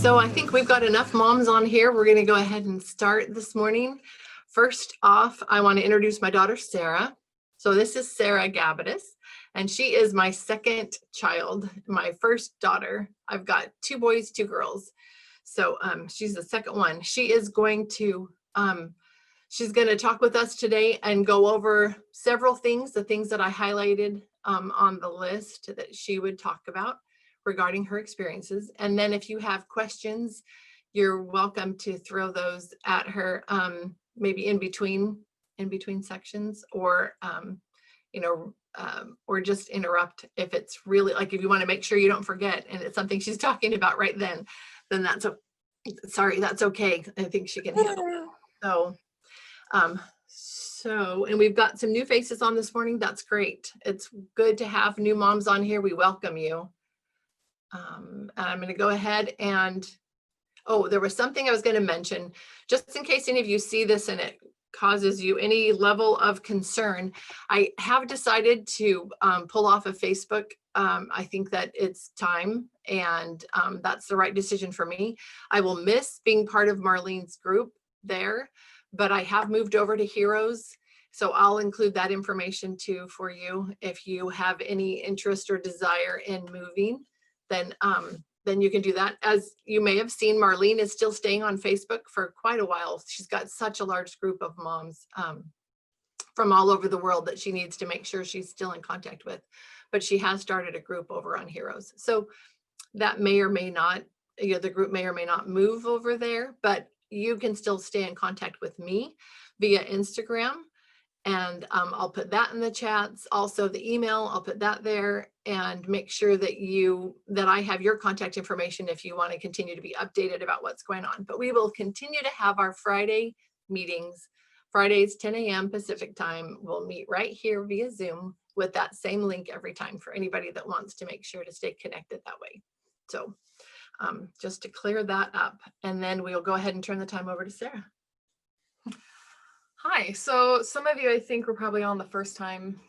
So I think we've got enough moms on here. We're going to go ahead and start this morning. First off, I want to introduce my daughter, Sarah. So this is Sarah Gabidis, and she is my second child, my first daughter. I've got 2 boys, 2 girls. So she's the second one. She's going to talk with us today and go over several things, the things that I highlighted on the list that she would talk about regarding her experiences. And then if you have questions, you're welcome to throw those at her, maybe in between sections, or or just interrupt if it's really, like, if you want to make sure you don't forget and it's something she's talking about right then that's okay. I think she can handle it. And we've got some new faces on this morning. That's great. It's good to have new moms on here. We welcome you. I'm going to go ahead and, there was something I was going to mention, just in case any of you see this and it causes you any level of concern. I have decided to pull off of Facebook. I think that it's time, and that's the right decision for me. I will miss being part of Marlene's group there, but I have moved over to Heroes. So I'll include that information too for you. If you have any interest or desire in moving, then you can do that. As you may have seen, Marlene is still staying on Facebook for quite a while. She's got such a large group of moms from all over the world that she needs to make sure she's still in contact with. But she has started a group over on Heroes. So that may or may not, the group may or may not move over there, but you can still stay in contact with me via Instagram. And I'll put that in the chats. Also the email, I'll put that there, and make sure that I have your contact information if you want to continue to be updated about what's going on. But we will continue to have our Friday meetings, Fridays, 10 a.m. Pacific time. We'll meet right here via Zoom with that same link every time for anybody that wants to make sure to stay connected that way. So just to clear that up, and then we'll go ahead and turn the time over to Sarah. Hi, so some of you I think were probably on the first time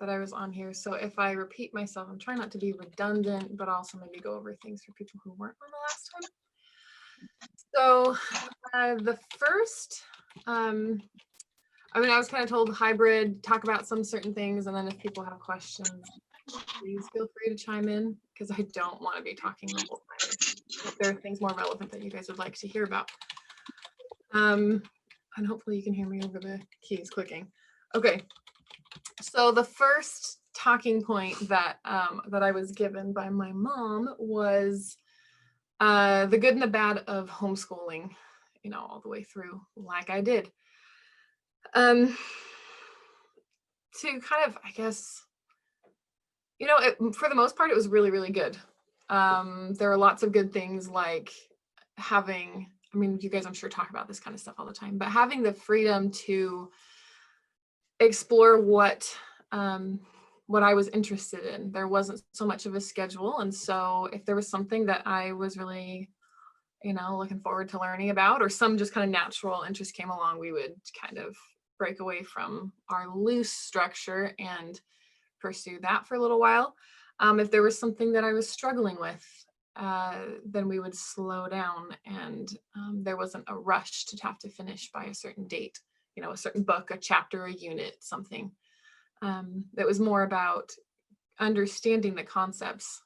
that I was on here. So if I repeat myself, I'm trying not to be redundant, but also maybe go over things for people who weren't on the last time. So the first, I was kind of told hybrid, talk about some certain things, and then if people have questions, please feel free to chime in, because I don't want to be talking the whole time. If there are things more relevant that you guys would like to hear about. And hopefully you can hear me over the keys clicking. Okay, so the first talking point that that I was given by my mom was the good and the bad of homeschooling, all the way through, like I did. To kind of, I guess, for the most part, it was really, really good. There are lots of good things, like having, you guys, I'm sure, talk about this kind of stuff all the time, but having the freedom to explore what I was interested in. There wasn't so much of a schedule. And so if there was something that I was really, looking forward to learning about, or some just kind of natural interest came along, we would kind of break away from our loose structure and pursue that for a little while. If there was something that I was struggling with, then we would slow down, and there wasn't a rush to have to finish by a certain date, a certain book, a chapter, a unit, something. That was more about understanding the concepts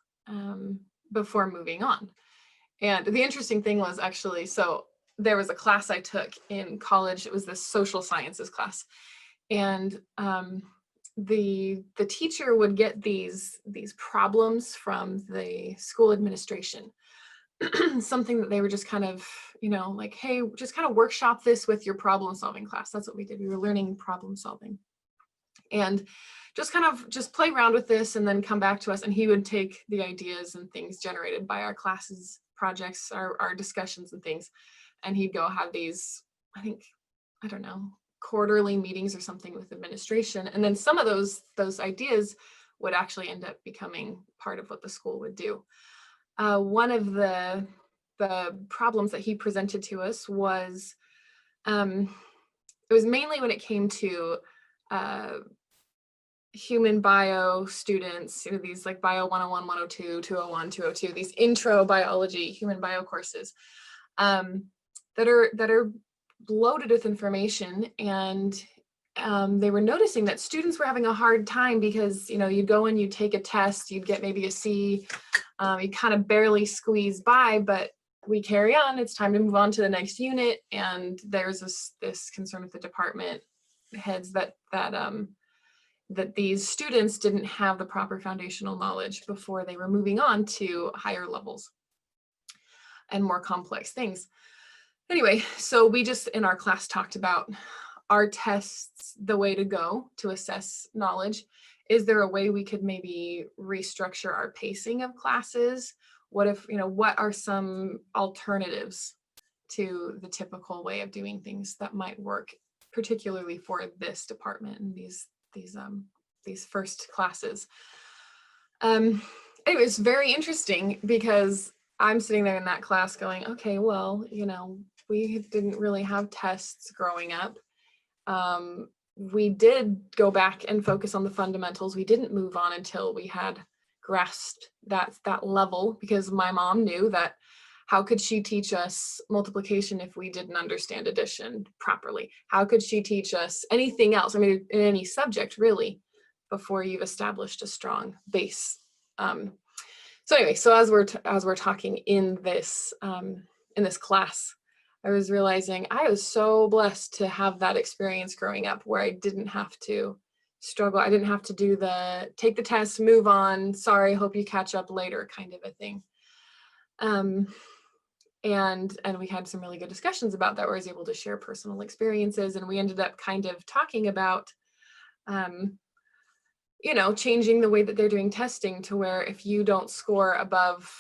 before moving on. And the interesting thing was, actually, so there was a class I took in college. It was this social sciences class, and the teacher would get these problems from the school administration, something that they were just kind of, like, hey, just kind of workshop this with your problem solving class. That's what we did. We were learning problem solving, and just kind of just play around with this and then come back to us. And he would take the ideas and things generated by our classes, projects, our discussions and things, and he'd go have these, I don't know, quarterly meetings or something with administration. And then some of those ideas would actually end up becoming part of what the school would do. One of the problems that he presented to us was, it was mainly when it came to human bio students, these like bio 101, 102, 201, 202, these intro biology, human bio courses that are loaded with information. And they were noticing that students were having a hard time because, you'd go in, you'd take a test, you'd get maybe a C, you kind of barely squeeze by, but we carry on. It's time to move on to the next unit. And there's this concern with the department heads that these students didn't have the proper foundational knowledge before they were moving on to higher levels and more complex things. Anyway, so we just in our class talked about, are tests the way to go to assess knowledge? Is there a way we could maybe restructure our pacing of classes? What if, what are some alternatives to the typical way of doing things that might work, particularly for this department and these first classes? Anyway, it's very interesting because I'm sitting there in that class going, okay, well, we didn't really have tests growing up. We did go back and focus on the fundamentals. We didn't move on until we had grasped that level, because my mom knew that how could she teach us multiplication if we didn't understand addition properly? How could she teach us anything else? I mean, in any subject really, before you've established a strong base. So anyway, so as we're talking in this class, I was realizing I was so blessed to have that experience growing up where I didn't have to struggle. I didn't have to do take the test, move on, sorry, hope you catch up later kind of a thing. And we had some really good discussions about that where I was able to share personal experiences, and we ended up kind of talking about, changing the way that they're doing testing to where if you don't score above,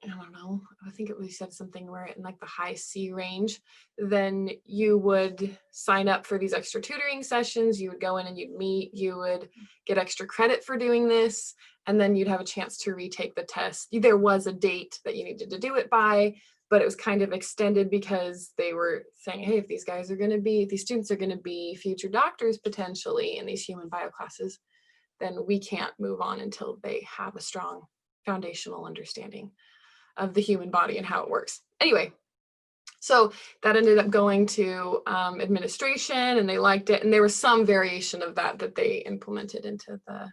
I don't know, I think we said something where in like the high C range, then you would sign up for these extra tutoring sessions. You would go in and you'd meet, you would get extra credit for doing this, and then you'd have a chance to retake the test. There was a date that you needed to do it by, but it was kind of extended because they were saying, hey, if these students are going to be future doctors potentially in these human bio classes, then we can't move on until they have a strong foundational understanding of the human body and how it works. Anyway, so that ended up going to administration, and they liked it. And there was some variation of that they implemented into the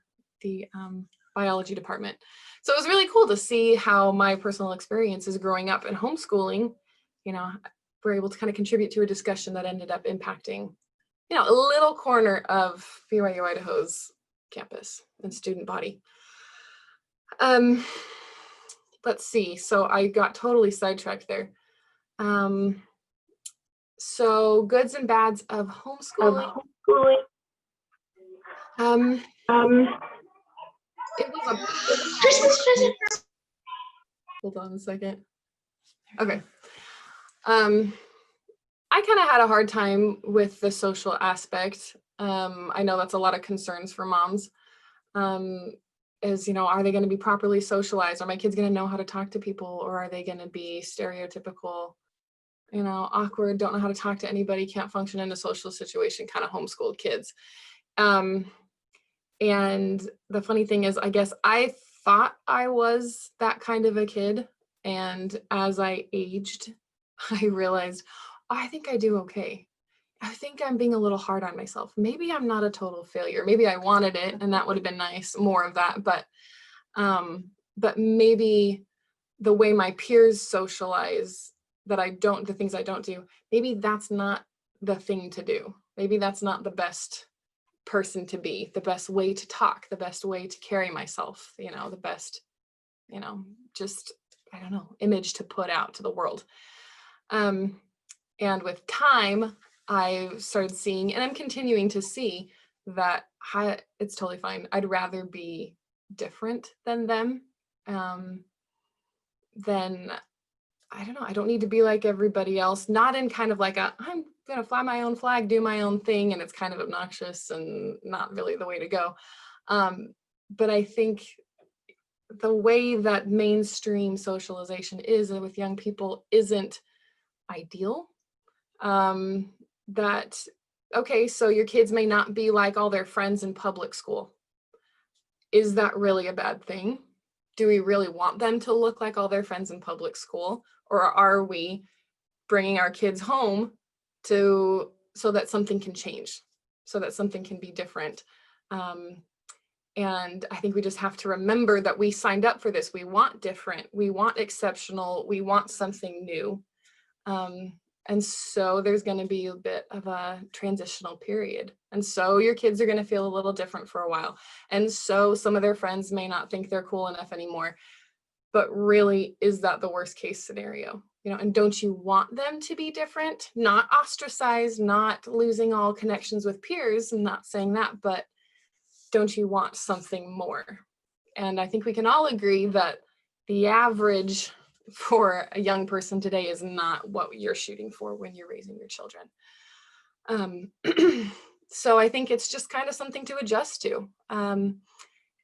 biology department. So it was really cool to see how my personal experiences growing up and homeschooling, were able to kind of contribute to a discussion that ended up impacting, a little corner of BYU Idaho's campus and student body. Let's see. So I got totally sidetracked there. So goods and bads of homeschooling. It was hold on a second. Okay. I kind of had a hard time with the social aspect. I know that's a lot of concerns for moms. Are they going to be properly socialized? Are my kids going to know how to talk to people, or are they going to be stereotypical, awkward, don't know how to talk to anybody, can't function in a social situation, kind of homeschooled kids? And the funny thing is, I guess I thought I was that kind of a kid. And as I aged, I realized, I think I do okay. I think I'm being a little hard on myself. Maybe I'm not a total failure. Maybe I wanted it and that would have been nice, more of that. But maybe the way my peers socialize, the things I don't do, maybe that's not the thing to do. Maybe that's not the best person to be, the best way to talk, the best way to carry myself, the best, just, I don't know, image to put out to the world. And with time, I started seeing, and I'm continuing to see, that it's totally fine. I'd rather be different than them. Then, I don't know, I don't need to be like everybody else, not in kind of like I'm gonna fly my own flag, do my own thing, and it's kind of obnoxious and not really the way to go. But I think the way that mainstream socialization is with young people isn't ideal. That okay, so your kids may not be like all their friends in public school. Is that really a bad thing? Do we really want them to look like all their friends in public school? Or are we bringing our kids home so that something can change, so that something can be different? And I think we just have to remember that we signed up for this. We want different, we want exceptional, we want something new. And so there's going to be a bit of a transitional period. And so your kids are going to feel a little different for a while. And so some of their friends may not think they're cool enough anymore. But really, is that the worst case scenario? And don't you want them to be different? Not ostracized, not losing all connections with peers. I'm not saying that, but don't you want something more? And I think we can all agree that the average for a young person today is not what you're shooting for when you're raising your children. So I think it's just kind of something to adjust to. And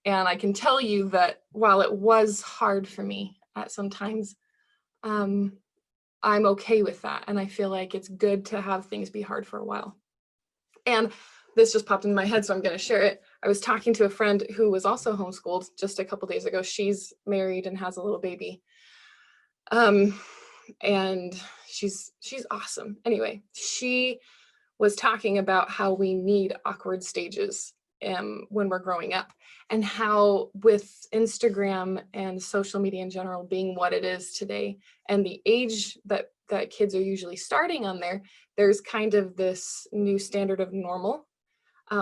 I can tell you that while it was hard for me at some times, I'm okay with that. And I feel like it's good to have things be hard for a while. And this just popped into my head, so I'm going to share it. I was talking to a friend who was also homeschooled just a couple days ago. She's married and has a little baby. And she's awesome. Anyway, she was talking about how we need awkward stages when we're growing up, and how with Instagram and social media in general being what it is today, and the age that kids are usually starting on there's kind of this new standard of normal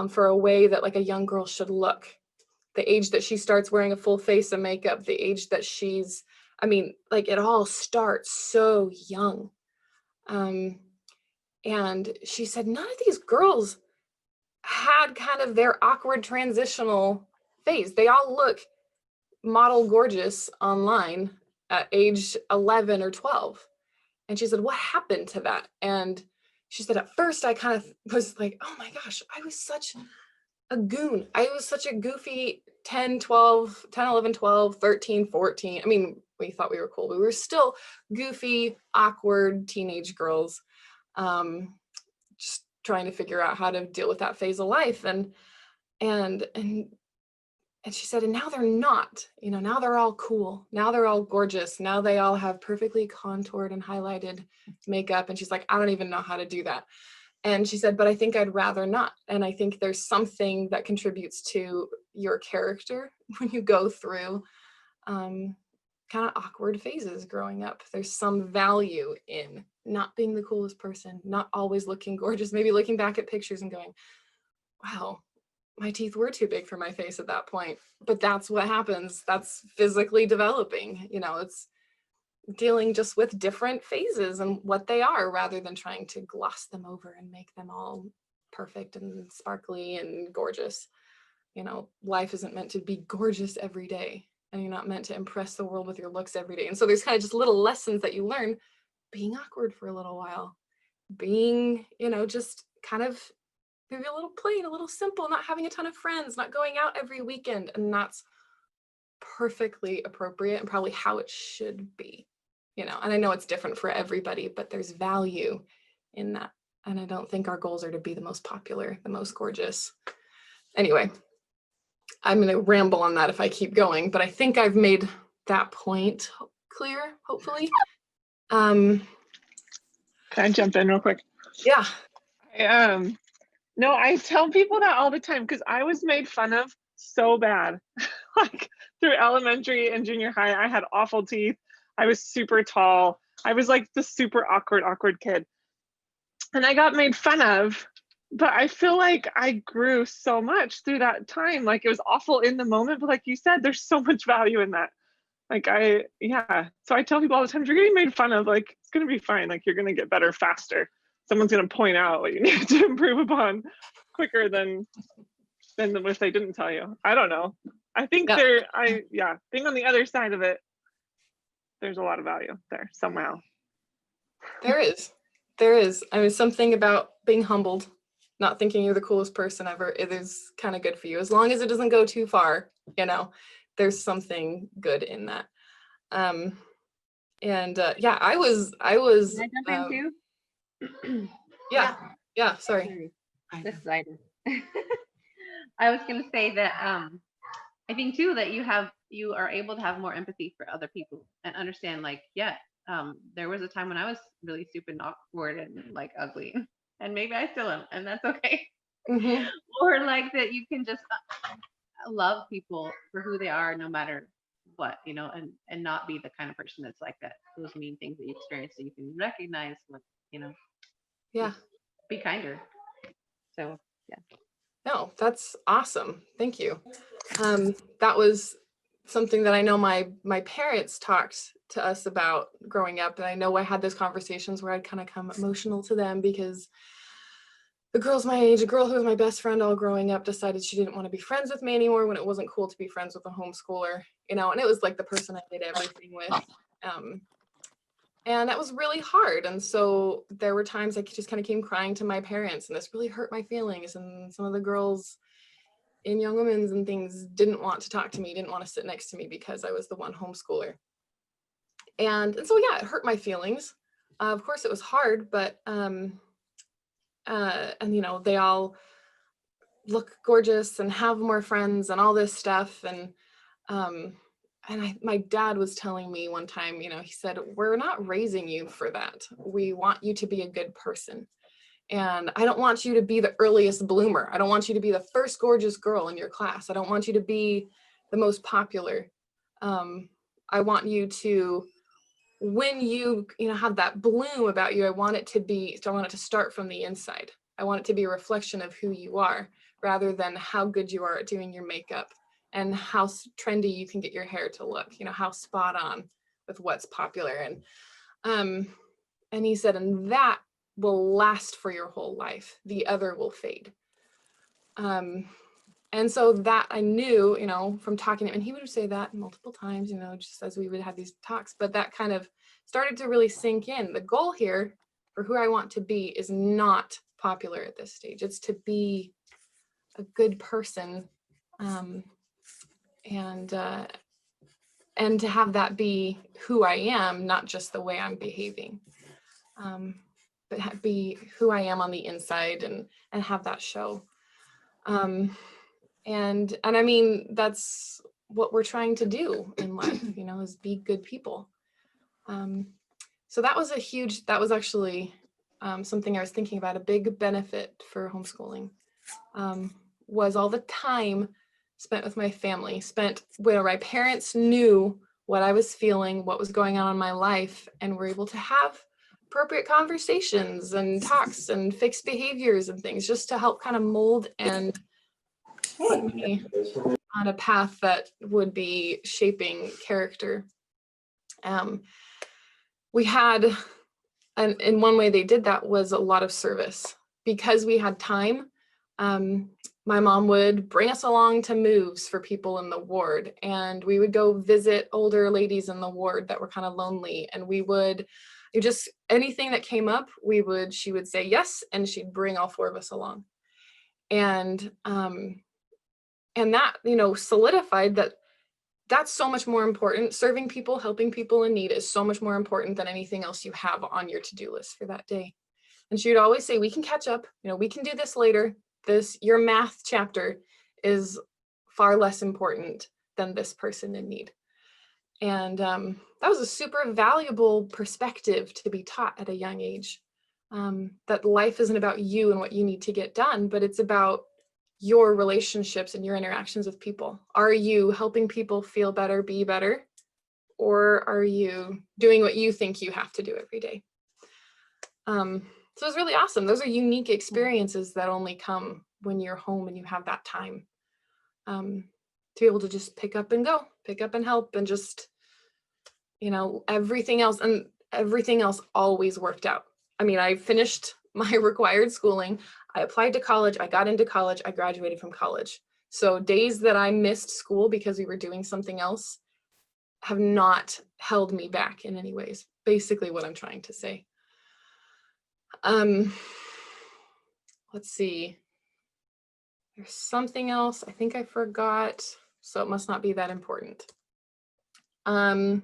for a way that like a young girl should look. The age that she starts wearing a full face of makeup, the age that like it all starts so young. And she said none of these girls had kind of their awkward transitional phase. They all look model gorgeous online at age 11 or 12. And she said, what happened to that? And she said, at first I kind of was like, oh my gosh, I was such a goon. I was such a goofy 10, 11, 12, 13, 14. I mean, we thought we were cool, but we were still goofy, awkward teenage girls, just trying to figure out how to deal with that phase of life. And she said, and now they're not, now they're all cool. Now they're all gorgeous. Now they all have perfectly contoured and highlighted makeup. And she's like, I don't even know how to do that. And she said, but I think I'd rather not. And I think there's something that contributes to your character when you go through kind of awkward phases growing up. There's some value in not being the coolest person, not always looking gorgeous, maybe looking back at pictures and going, wow, my teeth were too big for my face at that point. But that's what happens. That's physically developing. It's dealing just with different phases and what they are, rather than trying to gloss them over and make them all perfect and sparkly and gorgeous. Life isn't meant to be gorgeous every day, and you're not meant to impress the world with your looks every day. And so there's kind of just little lessons that you learn being awkward for a little while, being, just kind of maybe a little plain, a little simple, not having a ton of friends, not going out every weekend. And that's perfectly appropriate and probably how it should be, and I know it's different for everybody, but there's value in that. And I don't think our goals are to be the most popular, the most gorgeous. Anyway, I'm going to ramble on that if I keep going, but I think I've made that point clear, hopefully. Can I jump in real quick? Yeah. No, I tell people that all the time because I was made fun of so bad. Like through elementary and junior high, I had awful teeth. I was super tall. I was like the super awkward kid. And I got made fun of, but I feel like I grew so much through that time. Like it was awful in the moment, but like you said, there's so much value in that. So I tell people all the time, if you're getting made fun of, like, it's going to be fine. Like you're going to get better faster. Someone's going to point out what you need to improve upon quicker than if they didn't tell you. I don't know. I think being on the other side of it, there's a lot of value there somehow. There is. I mean, something about being humbled, not thinking you're the coolest person ever. It is kind of good for you. As long as it doesn't go too far, there's something good in that. I was. Can I jump in too? Yeah. Sorry. This is Ida. I was going to say that I think too that you are able to have more empathy for other people and understand, like, yeah, there was a time when I was really stupid and awkward and like ugly, and maybe I still am, and that's okay. Mhm. Or like that you can just love people for who they are, no matter what, and not be the kind of person that's like that. Those mean things that you experience, so you can recognize what, Yeah. just be kinder. So yeah. No, that's awesome. Thank you. That was something that I know my parents talked to us about growing up. And I know I had those conversations where I'd kind of come emotional to them because the girls my age, a girl who was my best friend all growing up, decided she didn't want to be friends with me anymore when it wasn't cool to be friends with a homeschooler, and it was like the person I did everything with. And that was really hard. And so there were times I just kind of came crying to my parents, and this really hurt my feelings. And some of the girls in Young Women's and things didn't want to talk to me, didn't want to sit next to me because I was the one homeschooler. And so, yeah, it hurt my feelings. Of course, it was hard, but, and, they all look gorgeous and have more friends and all this stuff. And my dad was telling me one time, he said, we're not raising you for that. We want you to be a good person. And I don't want you to be the earliest bloomer. I don't want you to be the first gorgeous girl in your class. I don't want you to be the most popular. I want you to, when you have that bloom about you, I want it to start from the inside. I want it to be a reflection of who you are, rather than how good you are at doing your makeup and how trendy you can get your hair to look, how spot on with what's popular. And he said, and that will last for your whole life. The other will fade. And so that I knew, from talking to him, and he would say that multiple times, just as we would have these talks, but that kind of started to really sink in. The goal here for who I want to be is not popular at this stage. It's to be a good person, and to have that be who I am, not just the way I'm behaving. But be who I am on the inside and have that show. And I mean, that's what we're trying to do in life, is be good people. So that was actually something I was thinking about. A big benefit for homeschooling was all the time spent with my family, spent where my parents knew what I was feeling, what was going on in my life, and were able to have appropriate conversations and talks and fixed behaviors and things, just to help kind of mold and put me on a path that would be shaping character. We had, and in one way they did that was a lot of service. Because we had time, my mom would bring us along to moves for people in the ward, and we would go visit older ladies in the ward that were kind of lonely, and we would just, anything that came up, she would say yes, and she'd bring all four of us along. And that, solidified that that's so much more important. Serving people, helping people in need is so much more important than anything else you have on your to-do list for that day. And she would always say, we can catch up, we can do this later. Your math chapter is far less important than this person in need. And that was a super valuable perspective to be taught at a young age, that life isn't about you and what you need to get done, but it's about your relationships and your interactions with people. Are you helping people feel better, be better? Or are you doing what you think you have to do every day? So it's really awesome. Those are unique experiences that only come when you're home and you have that time to be able to just pick up and go, pick up and help, and just, everything else always worked out. I mean, I finished my required schooling. I applied to college. I got into college. I graduated from college. So days that I missed school because we were doing something else have not held me back in any ways. Basically what I'm trying to say. Let's see. There's something else I think I forgot, so it must not be that important. Are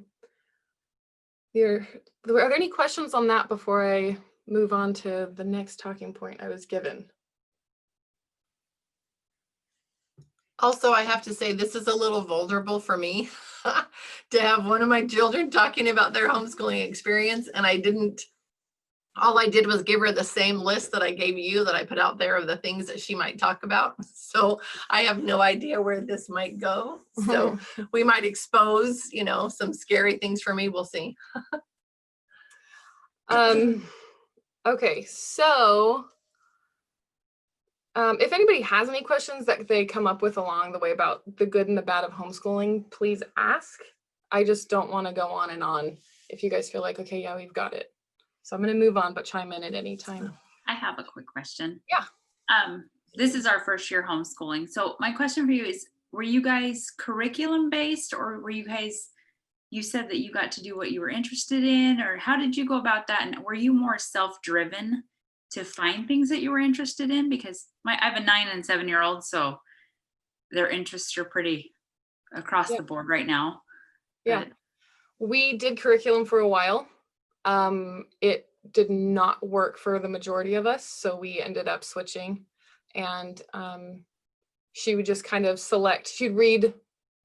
there any questions on that before I move on to the next talking point I was given? Also, I have to say, this is a little vulnerable for me to have one of my children talking about their homeschooling experience. And all I did was give her the same list that I gave you, that I put out there of the things that she might talk about. So I have no idea where this might go. So we might expose, some scary things for me. We'll see. Okay, so if anybody has any questions that they come up with along the way about the good and the bad of homeschooling, please ask. I just don't want to go on and on if you guys feel like, okay, yeah, we've got it. So I'm going to move on, but chime in at any time. I have a quick question. Yeah. This is our first year homeschooling. So my question for you is, were you guys curriculum based, or were you said that you got to do what you were interested in, or how did you go about that? And were you more self-driven to find things that you were interested in? Because I have a 9 and 7-year-old, so their interests are pretty across the board right now. Yeah. We did curriculum for a while. It did not work for the majority of us, so we ended up switching. And she would just kind of she'd read,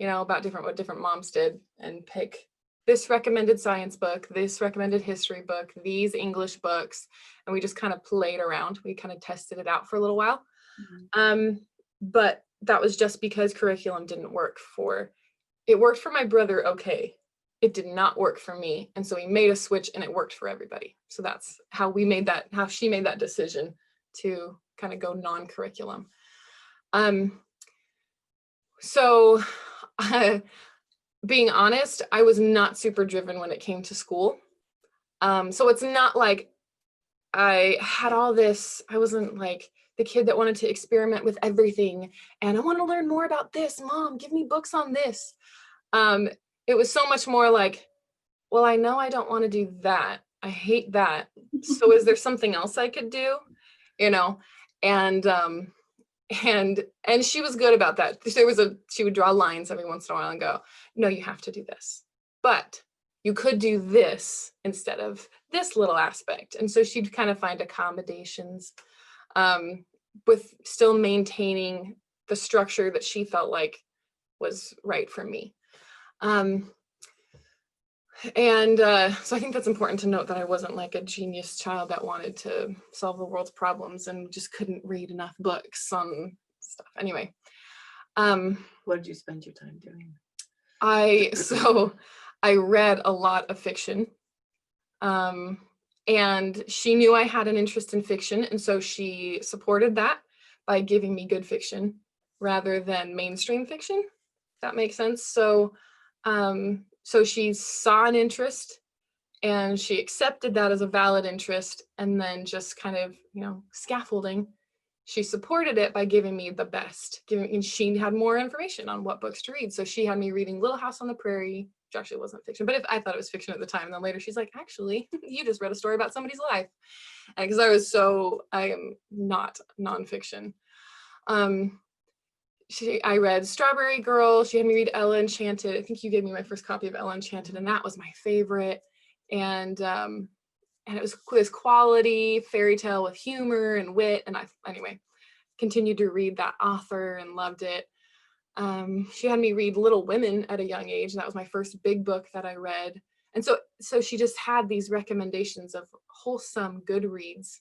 about what different moms did, and pick this recommended science book, this recommended history book, these English books, and we just kind of played around. We kind of tested it out for a little while. Mm-hmm. But that was just because curriculum didn't work it worked for my brother, okay. It did not work for me. And so we made a switch and it worked for everybody. So that's how she made that decision to kind of go non-curriculum. So being honest, I was not super driven when it came to school. So it's not like I had all this, I wasn't like the kid that wanted to experiment with everything. And I want to learn more about this, Mom, give me books on this. It was so much more like, well, I know I don't want to do that. I hate that. So is there something else I could do? And she was good about that. She would draw lines every once in a while and go, no, you have to do this, but you could do this instead of this little aspect. And so she'd kind of find accommodations with still maintaining the structure that she felt like was right for me. So I think that's important to note, that I wasn't like a genius child that wanted to solve the world's problems and just couldn't read enough books on stuff. Anyway. What did you spend your time doing? I read a lot of fiction. And she knew I had an interest in fiction. And so she supported that by giving me good fiction rather than mainstream fiction. If that makes sense. So she saw an interest and she accepted that as a valid interest, and then just kind of, scaffolding. She supported it by giving me the best, and she had more information on what books to read. So she had me reading Little House on the Prairie, which actually wasn't fiction, but I thought it was fiction at the time. And then later she's like, actually, you just read a story about somebody's life. And because I am not nonfiction. I read Strawberry Girl. She had me read Ella Enchanted. I think you gave me my first copy of Ella Enchanted, and that was my favorite. And it was this quality fairy tale with humor and wit. And I continued to read that author and loved it. She had me read Little Women at a young age. That was my first big book that I read. And so she just had these recommendations of wholesome good reads.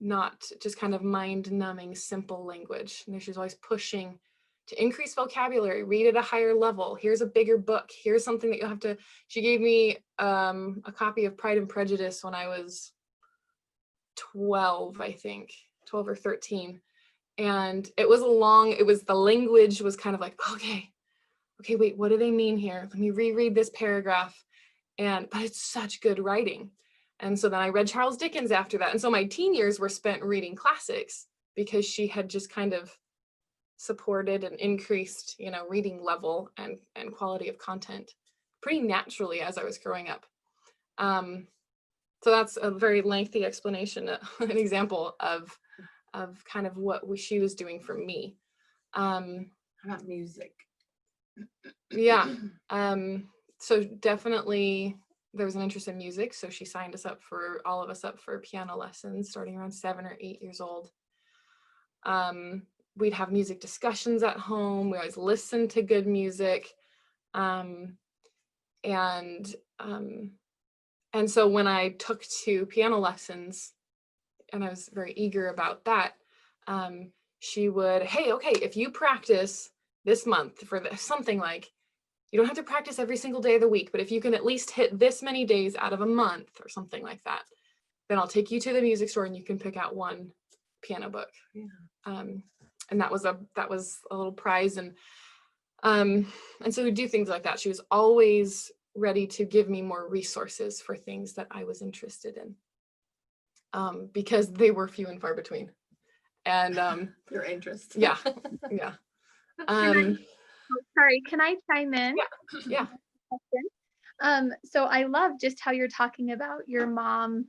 Not just kind of mind-numbing, simple language. And she's always pushing to increase vocabulary, read at a higher level. Here's a bigger book. Here's something that you'll have to. She gave me a copy of Pride and Prejudice when I was 12, I think, 12 or 13. And the language was kind of like, okay, wait, what do they mean here? Let me reread this paragraph. But it's such good writing. And so then I read Charles Dickens after that. And so my teen years were spent reading classics, because she had just kind of supported and increased, reading level and quality of content pretty naturally as I was growing up. So that's a very lengthy explanation, an example of kind of what she was doing for me. How about music? Yeah. So definitely there was an interest in music. So she signed all of us up for piano lessons starting around 7 or 8 years old. we'd have music discussions at home. We always listened to good music. And so when I took to piano lessons, and I was very eager about that, she would, hey, okay, if you practice this month for something like, you don't have to practice every single day of the week, but if you can at least hit this many days out of a month or something like that, then I'll take you to the music store and you can pick out one piano book. Yeah. And that was a little prize. And so we do things like that. She was always ready to give me more resources for things that I was interested in, because they were few and far between. And Your interest. yeah. Sorry, can I chime in? Yeah. So I love just how you're talking about your mom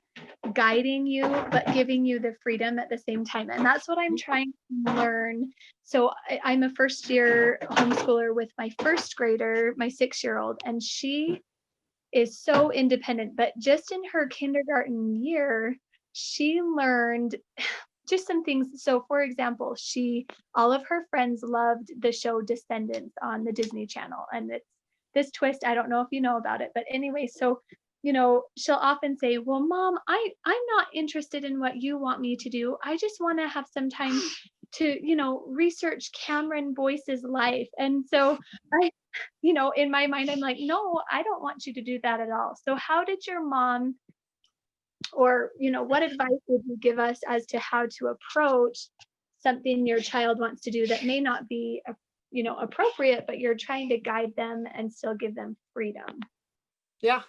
guiding you, but giving you the freedom at the same time. And that's what I'm trying to learn. So I'm a first year homeschooler with my first grader, my 6-year-old, and she is so independent, but just in her kindergarten year, she learned just some things. So for example, all of her friends loved the show Descendants on the Disney Channel. And it's this twist, I don't know if you know about it, but anyway, so, she'll often say, well, Mom, I'm not interested in what you want me to do. I just want to have some time to, research Cameron Boyce's life. And so in my mind, I'm like, no, I don't want you to do that at all. So how did your mom, or, what advice would you give us as to how to approach something your child wants to do that may not be, appropriate, but you're trying to guide them and still give them freedom? Yeah.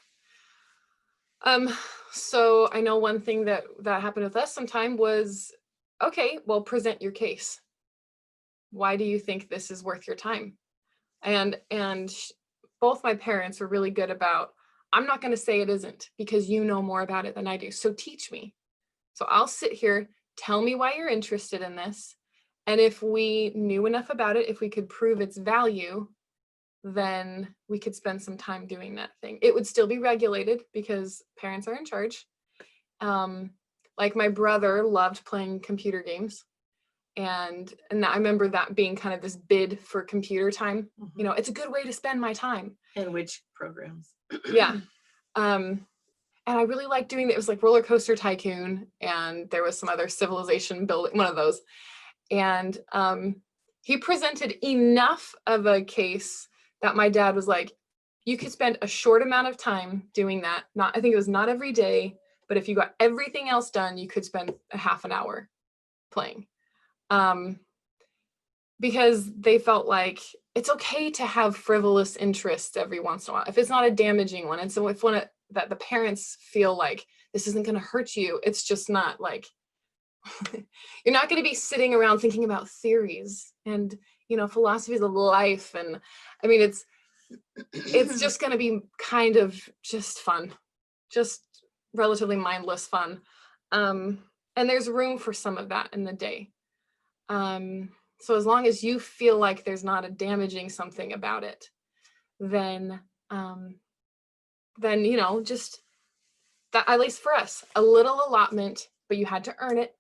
So I know one thing that happened with us sometime was, okay, well, present your case. Why do you think this is worth your time? And both my parents were really good about, I'm not going to say it isn't because you know more about it than I do. So teach me. So I'll sit here, tell me why you're interested in this. And if we knew enough about it, if we could prove its value, then we could spend some time doing that thing. It would still be regulated because parents are in charge. Like my brother loved playing computer games. And I remember that being kind of this bid for computer time. It's a good way to spend my time. And which programs? Yeah. And I really liked doing it. It was like Roller Coaster Tycoon, and there was some other Civilization building, one of those. And he presented enough of a case that my dad was like, you could spend a short amount of time doing that. I think it was not every day, but if you got everything else done, you could spend a half an hour playing. Because they felt like it's okay to have frivolous interests every once in a while, if it's not a damaging one. And so if that the parents feel like this isn't going to hurt you, it's just not like, you're not going to be sitting around thinking about theories and, philosophies of life. And I mean, it's just going to be kind of just fun, just relatively mindless fun. And there's room for some of that in the day. So as long as you feel like there's not a damaging something about it, then just that, at least for us, a little allotment, but you had to earn it.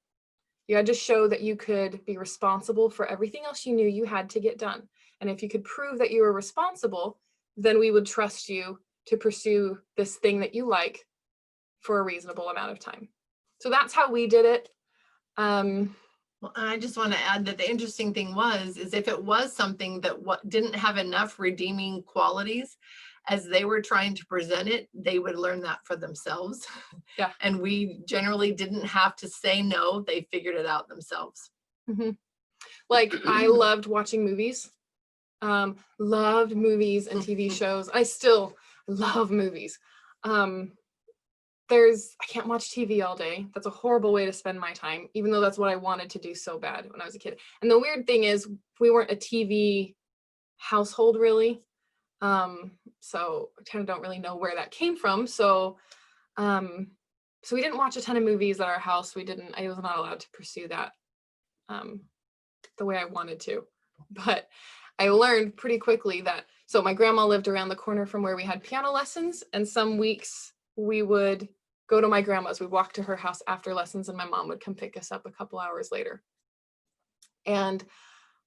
You had to show that you could be responsible for everything else you knew you had to get done. And if you could prove that you were responsible, then we would trust you to pursue this thing that you like for a reasonable amount of time. So that's how we did it. Well, I just want to add that the interesting thing is if it was something that didn't have enough redeeming qualities, as they were trying to present it, they would learn that for themselves. Yeah. And we generally didn't have to say no, they figured it out themselves. Mm-hmm. Like I loved watching movies, loved movies and TV shows. I still love movies. I can't watch TV all day. That's a horrible way to spend my time, even though that's what I wanted to do so bad when I was a kid. And the weird thing is we weren't a TV household really. So I kind of don't really know where that came from. So we didn't watch a ton of movies at our house. I was not allowed to pursue that the way I wanted to. But I learned pretty quickly that, so my grandma lived around the corner from where we had piano lessons, and some weeks we would go to my grandma's. We'd walk to her house after lessons, and my mom would come pick us up a couple hours later. And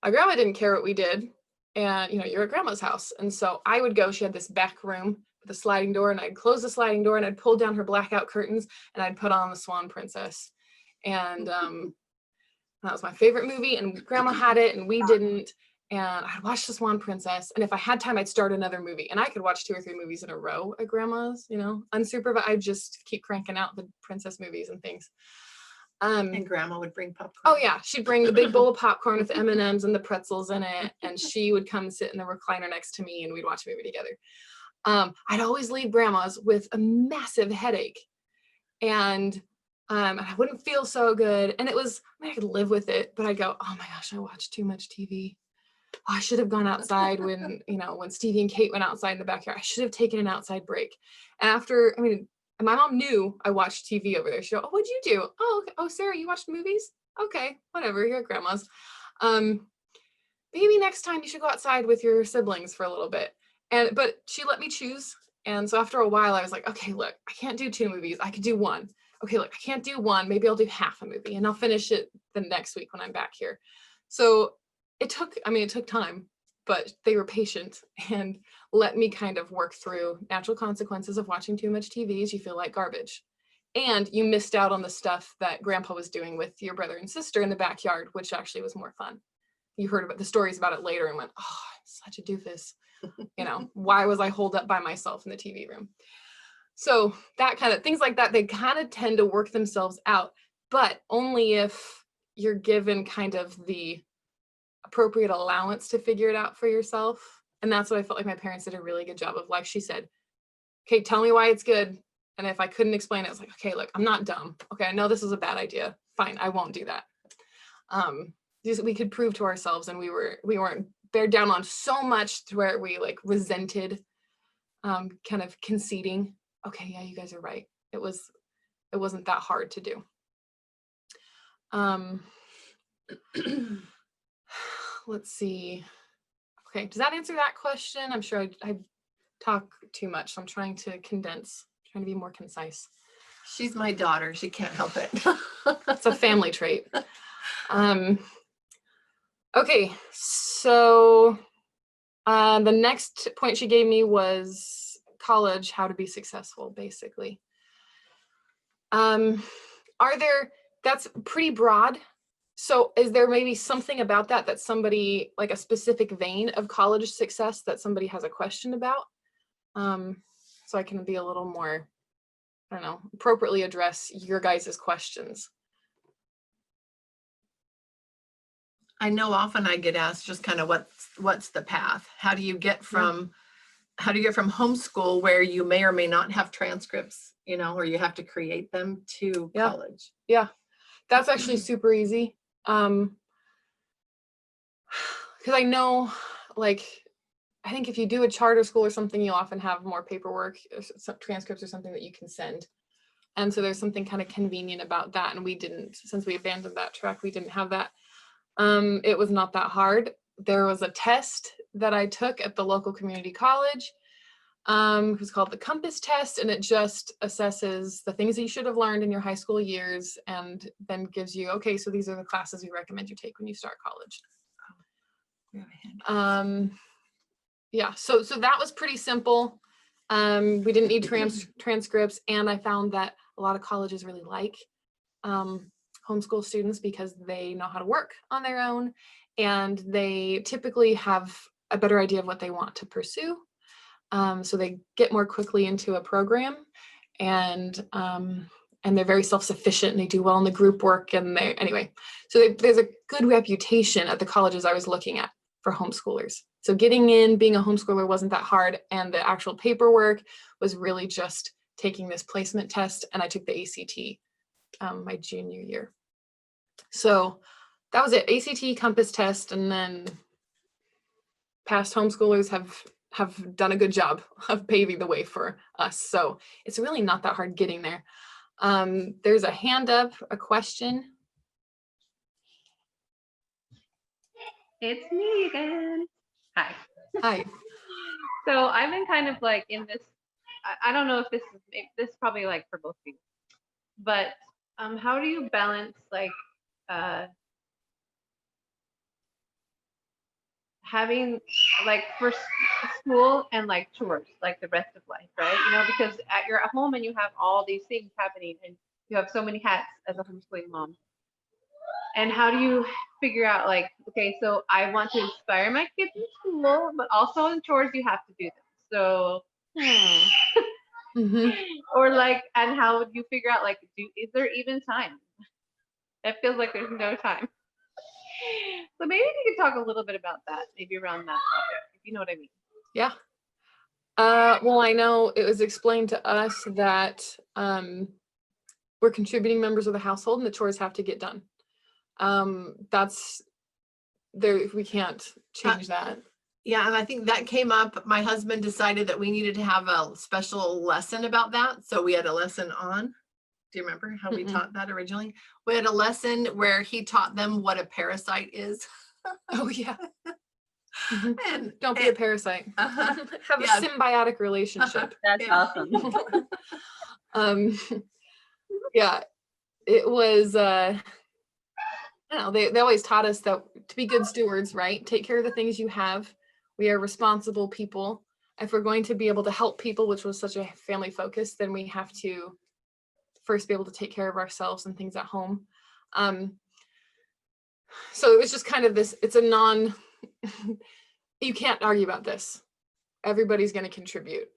my grandma didn't care what we did. And, you know, you're at grandma's house. And so I would go, she had this back room with a sliding door, and I'd close the sliding door and I'd pull down her blackout curtains and I'd put on the Swan Princess. And that was my favorite movie, and grandma had it and we didn't. And I'd watch the Swan Princess. And if I had time, I'd start another movie, and I could watch 2 or 3 movies in a row at grandma's, you know, unsupervised. I'd just keep cranking out the princess movies and things. And grandma would bring popcorn. Oh yeah, she'd bring the big bowl of popcorn with M&Ms and the pretzels in it, and she would come sit in the recliner next to me and we'd watch a movie together. I'd always leave grandma's with a massive headache, and I wouldn't feel so good. And it was, I mean, I could live with it, but I go, oh my gosh, I watched too much TV. Oh, I should have gone outside when, you know, when Stevie and Kate went outside in the backyard. I should have taken an outside break. After, I mean, and my mom knew I watched TV over there. She'd go, oh, what'd you do? Oh, okay. Oh, Sarah, you watched movies? Okay, whatever, you're at grandma's. Maybe next time you should go outside with your siblings for a little bit. But she let me choose. And so after a while, I was like, okay, look, I can't do 2 movies. I could do 1. Okay, look, I can't do 1. Maybe I'll do half a movie and I'll finish it the next week when I'm back here. So it took time, but they were patient and let me kind of work through natural consequences of watching too much TV is you feel like garbage. And you missed out on the stuff that grandpa was doing with your brother and sister in the backyard, which actually was more fun. You heard about the stories about it later and went, oh, I'm such a doofus. You know, why was I holed up by myself in the TV room? So that kind of things like that, they kind of tend to work themselves out, but only if you're given kind of the appropriate allowance to figure it out for yourself. And that's what I felt like my parents did a really good job of. Like she said, okay, tell me why it's good. And if I couldn't explain it, I was like, okay, look, I'm not dumb. Okay, I know this is a bad idea. Fine, I won't do that. We could prove to ourselves, and we weren't bear down on so much to where we like resented, kind of conceding. Okay, yeah, you guys are right. It wasn't that hard to do. Let's see. Okay, does that answer that question? I'm sure I talk too much, so I'm trying to condense, trying to be more concise. She's my daughter. She can't help it. It's a family trait. Okay, so the next point she gave me was college, how to be successful, basically. That's pretty broad. So is there maybe something about that somebody, like a specific vein of college success that somebody has a question about? So I can be a little more, I don't know, appropriately address your guys' questions. I know often I get asked just kind of what's the path? How do you get from homeschool, where you may or may not have transcripts, you know, or you have to create them, to college? Yeah, that's actually super easy. Because I know, like, I think if you do a charter school or something, you often have more paperwork, some transcripts or something that you can send. And so there's something kind of convenient about that. And we didn't, since we abandoned that track, we didn't have that. It was not that hard. There was a test that I took at the local community college. It was called the Compass test, and it just assesses the things that you should have learned in your high school years, and then gives you, okay, so these are the classes we recommend you take when you start college. Yeah, so that was pretty simple. We didn't need transcripts, and I found that a lot of colleges really like homeschool students because they know how to work on their own, and they typically have a better idea of what they want to pursue. So they get more quickly into a program, and they're very self-sufficient, and they do well in the group work, and anyway. So there's a good reputation at the colleges I was looking at for homeschoolers. So getting in, being a homeschooler wasn't that hard, and the actual paperwork was really just taking this placement test, and I took the ACT my junior year. So that was it, ACT, Compass test, and then past homeschoolers have done a good job of paving the way for us. So it's really not that hard getting there. There's a hand up, a question. It's me again. Hi. Hi. So I've been kind of like in this, I don't know if this is probably like for both of you, but how do you balance like having like for school and like chores like the rest of life, right? You know, because you're at home and you have all these things happening and you have so many hats as a homeschooling mom. And how do you figure out like, okay, so I want to inspire my kids in school, but also in chores you have to do them. So Mhm. or like, and how would you figure out like, is there even time? It feels like there's no time. So maybe we could talk a little bit about that, maybe around that topic, if you know what I mean. Yeah. Well, I know it was explained to us that we're contributing members of the household and the chores have to get done. That's there, we can't change that. Yeah, and I think that came up. My husband decided that we needed to have a special lesson about that. So we had a lesson on. Do you remember how we Mm-mm. taught that originally? We had a lesson where he taught them what a parasite is. Oh yeah. Mhm. And Don't be a parasite. uh-huh. Have Yeah. a symbiotic relationship. That's Yeah. awesome. Yeah, it was I don't know, they always taught us that to be good stewards, right? Take care of the things you have. We are responsible people. If we're going to be able to help people, which was such a family focus, then we have to first be able to take care of ourselves and things at home. So it was just kind of this, it's a you can't argue about this. Everybody's going to contribute.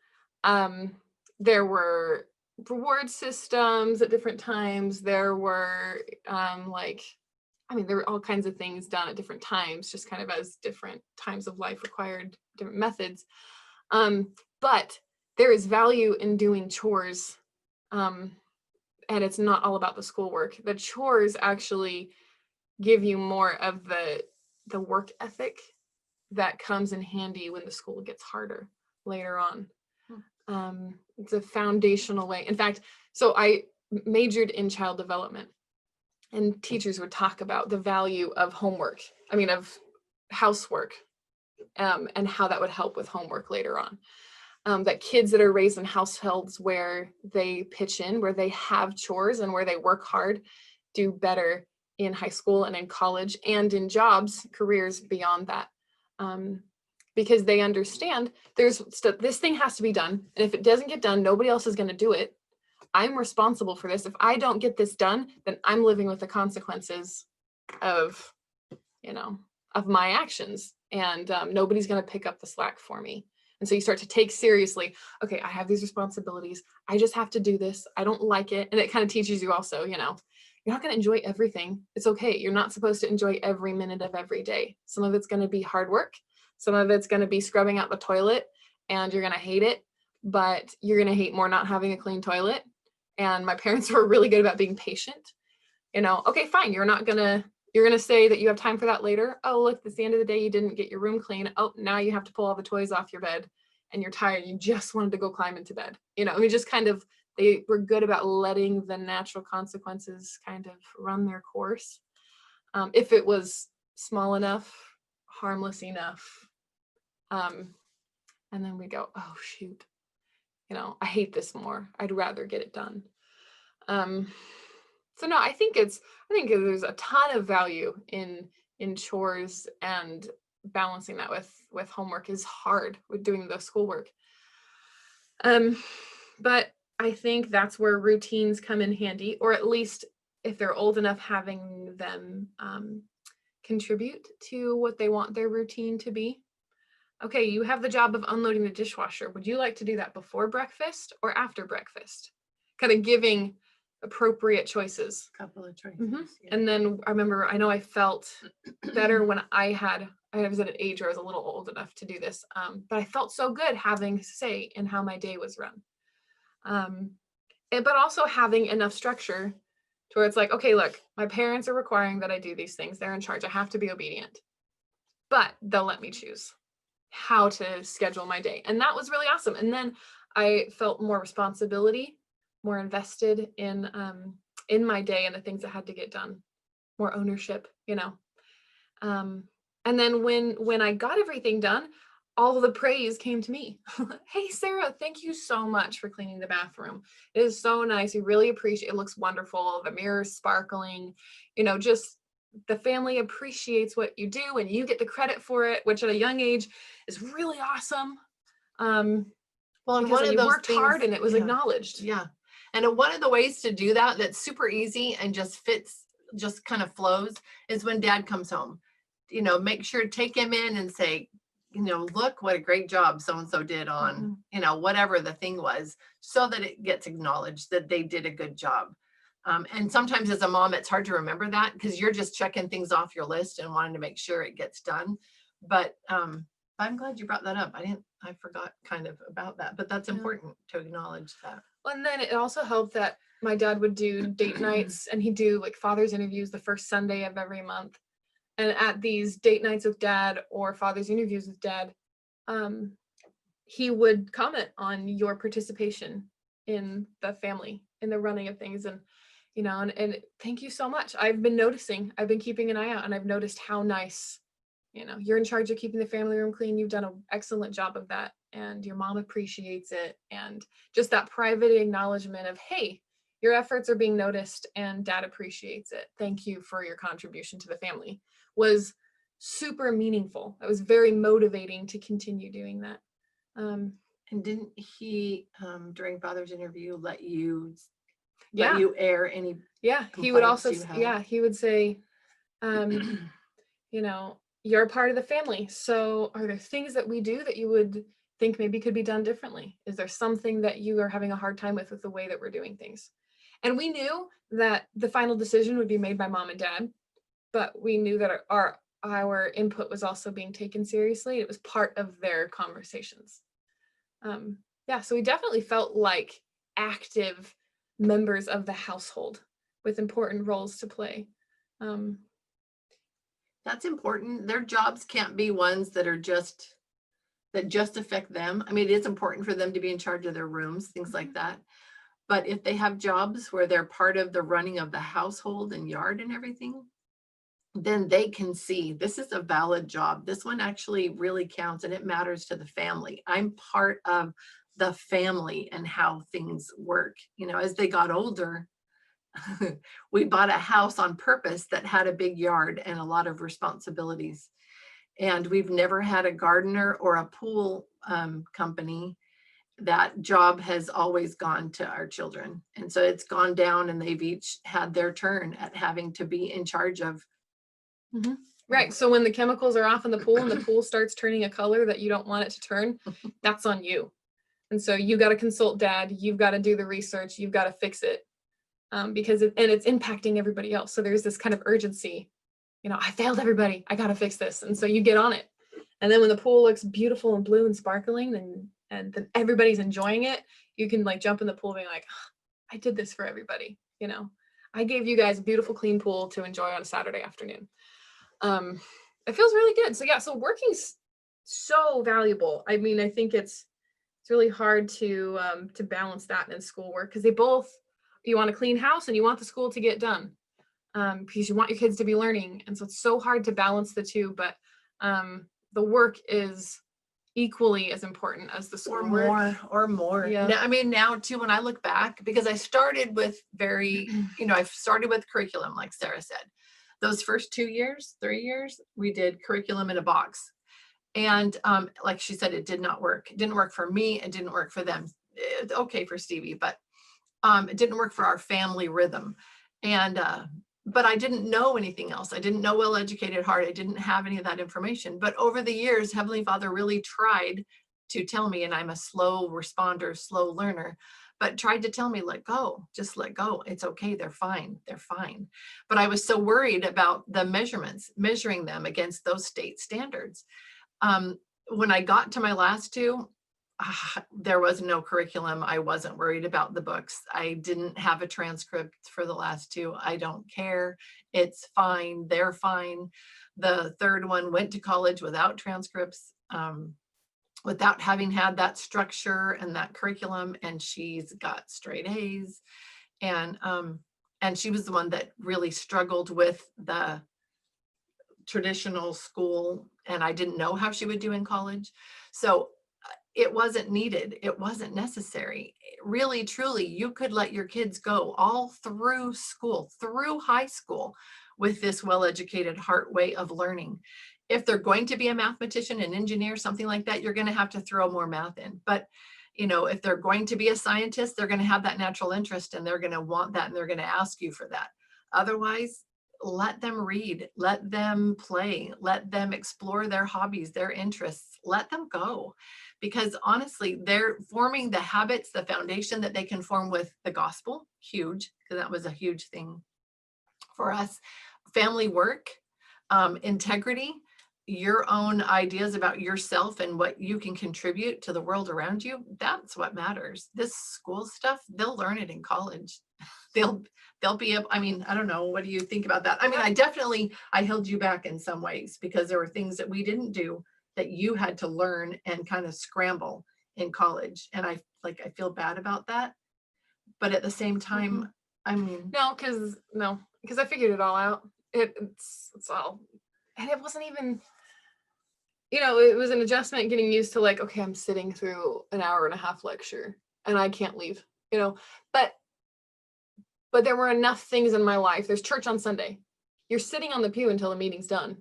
There were reward systems at different times. There were there were all kinds of things done at different times, just kind of as different times of life required different methods. But there is value in doing chores. And it's not all about the schoolwork. The chores actually give you more of the work ethic that comes in handy when the school gets harder later on. It's a foundational way. In fact, so I majored in child development, and teachers would talk about the value of homework, of housework, and how that would help with homework later on. That kids that are raised in households where they pitch in, where they have chores and where they work hard, do better in high school and in college and in jobs, careers beyond that. Because they understand this thing has to be done. And if it doesn't get done, nobody else is going to do it. I'm responsible for this. If I don't get this done, then I'm living with the consequences of my actions, and nobody's going to pick up the slack for me. And so you start to take seriously, okay, I have these responsibilities. I just have to do this. I don't like it. And it kind of teaches you also, you're not going to enjoy everything. It's okay. You're not supposed to enjoy every minute of every day. Some of it's going to be hard work. Some of it's going to be scrubbing out the toilet, and you're going to hate it, but you're going to hate more not having a clean toilet. And my parents were really good about being patient. Okay, fine. You're going to say that you have time for that later. Oh, look, it's the end of the day. You didn't get your room clean. Oh, now you have to pull all the toys off your bed and you're tired. You just wanted to go climb into bed. Just kind of, they were good about letting the natural consequences kind of run their course. If it was small enough, harmless enough. And then we go, oh, shoot. I hate this more. I'd rather get it done. So no, I think there's a ton of value in chores, and balancing that with homework is hard with doing the schoolwork. But I think that's where routines come in handy, or at least if they're old enough, having them contribute to what they want their routine to be. Okay, you have the job of unloading the dishwasher. Would you like to do that before breakfast or after breakfast? Kind of giving appropriate choices. Couple of choices. Mm-hmm. Yeah. And then I know I felt better when I was at an age where I was a little old enough to do this. But I felt so good having say in how my day was run. But also having enough structure to where it's like, okay, look, my parents are requiring that I do these things. They're in charge. I have to be obedient. But they'll let me choose how to schedule my day. And that was really awesome. And then I felt more responsibility, more invested in my day and the things that had to get done, more ownership, and then when I got everything done, all of the praise came to me. Hey, Sarah, thank you so much for cleaning the bathroom. It is so nice. We really appreciate it. It looks wonderful. The mirror's sparkling, just the family appreciates what you do and you get the credit for it, which at a young age is really awesome. Well, and Because one then of you those worked hard things- and it was yeah. acknowledged. Yeah. And one of the ways to do that that's super easy and just fits, just kind of flows, is when dad comes home. You know, make sure to take him in and say, you know, look what a great job so-and-so did on, you know, whatever the thing was, so that it gets acknowledged that they did a good job. And sometimes as a mom, it's hard to remember that because you're just checking things off your list and wanting to make sure it gets done. But I'm glad you brought that up. I forgot kind of about that, but that's Yeah. important to acknowledge that. And then it also helped that my dad would do date nights, and he'd do like father's interviews the first Sunday of every month. And at these date nights with dad or father's interviews with dad, he would comment on your participation in the family, in the running of things. And, you know, and thank you so much. I've been noticing, I've been keeping an eye out, and I've noticed how nice, you know, you're in charge of keeping the family room clean. You've done an excellent job of that. And your mom appreciates it. And just that private acknowledgement of, hey, your efforts are being noticed and dad appreciates it. Thank you for your contribution to the family, was super meaningful. It was very motivating to continue doing that. And didn't he, during father's interview, let you Yeah. air any? Yeah. He would complaints also, you had? yeah, he would say, you know, you're a part of the family. So are there things that we do that you would think maybe could be done differently? Is there something that you are having a hard time with the way that we're doing things? And we knew that the final decision would be made by mom and dad, but we knew that our input was also being taken seriously. It was part of their conversations. Yeah, so we definitely felt like active members of the household with important roles to play. That's important. Their jobs can't be ones that just affect them. I mean, it is important for them to be in charge of their rooms, things like that. But if they have jobs where they're part of the running of the household and yard and everything, then they can see this is a valid job. This one actually really counts and it matters to the family. I'm part of the family and how things work. You know, as they got older, we bought a house on purpose that had a big yard and a lot of responsibilities. And we've never had a gardener or a pool company. That job has always gone to our children. And so it's gone down and they've each had their turn at having to be in charge of. Right. So when the chemicals are off in the pool and the pool starts turning a color that you don't want it to turn, that's on you. And so you got to consult dad. You've got to do the research. You've got to fix it. Because it's impacting everybody else. So there's this kind of urgency, you know, I failed everybody. I got to fix this. And so you get on it. And then when the pool looks beautiful and blue and sparkling, and then everybody's enjoying it, you can like jump in the pool being like, oh, I did this for everybody. You know, I gave you guys a beautiful, clean pool to enjoy on a Saturday afternoon. It feels really good. So yeah, so working's so valuable. I mean, I think it's really hard to balance that in schoolwork, because you want a clean house and you want the school to get done, because you want your kids to be learning. And so it's so hard to balance the two, but the work is equally as important as the schoolwork. Or more. Yeah. Now, I mean, now too, when I look back, because I started with I started with curriculum, like Sarah said. Those first 3 years, we did curriculum in a box. And like she said, it did not work. It didn't work for me. It didn't work for them. It's okay for Stevie, but it didn't work for our family rhythm. And but I didn't know anything else. I didn't know Well-Educated Heart. I didn't have any of that information. But over the years, Heavenly Father really tried to tell me, and I'm a slow responder, slow learner, but tried to tell me, let go, just let go. It's okay. They're fine. They're fine. But I was so worried about the measurements, measuring them against those state standards. When I got to my last two, there was no curriculum. I wasn't worried about the books. I didn't have a transcript for the last two. I don't care. It's fine. They're fine. The third one went to college without transcripts, without having had that structure and that curriculum. And she's got straight A's. And she was the one that really struggled with the traditional school. And I didn't know how she would do in college. So it wasn't needed. It wasn't necessary. Really, truly, you could let your kids go all through school, through high school, with this well-educated heart way of learning. If they're going to be a mathematician, an engineer, something like that, you're going to have to throw more math in. But if they're going to be a scientist, they're going to have that natural interest and they're going to want that and they're going to ask you for that. Otherwise, let them read, let them play, let them explore their hobbies, their interests, let them go. Because honestly, they're forming the habits, the foundation that they can form with the gospel, huge, because that was a huge thing for us. Family work, integrity, your own ideas about yourself and what you can contribute to the world around you, that's what matters. This school stuff, they'll learn it in college. They'll be able, I don't know, what do you think about that? I held you back in some ways because there were things that we didn't do that you had to learn and kind of scramble in college. And I feel bad about that. But at the same time, No, because I figured it all out. It's all, and it wasn't even, it was an adjustment getting used to like, okay, I'm sitting through an hour and a half lecture and I can't leave, but there were enough things in my life. There's church on Sunday. You're sitting on the pew until the meeting's done,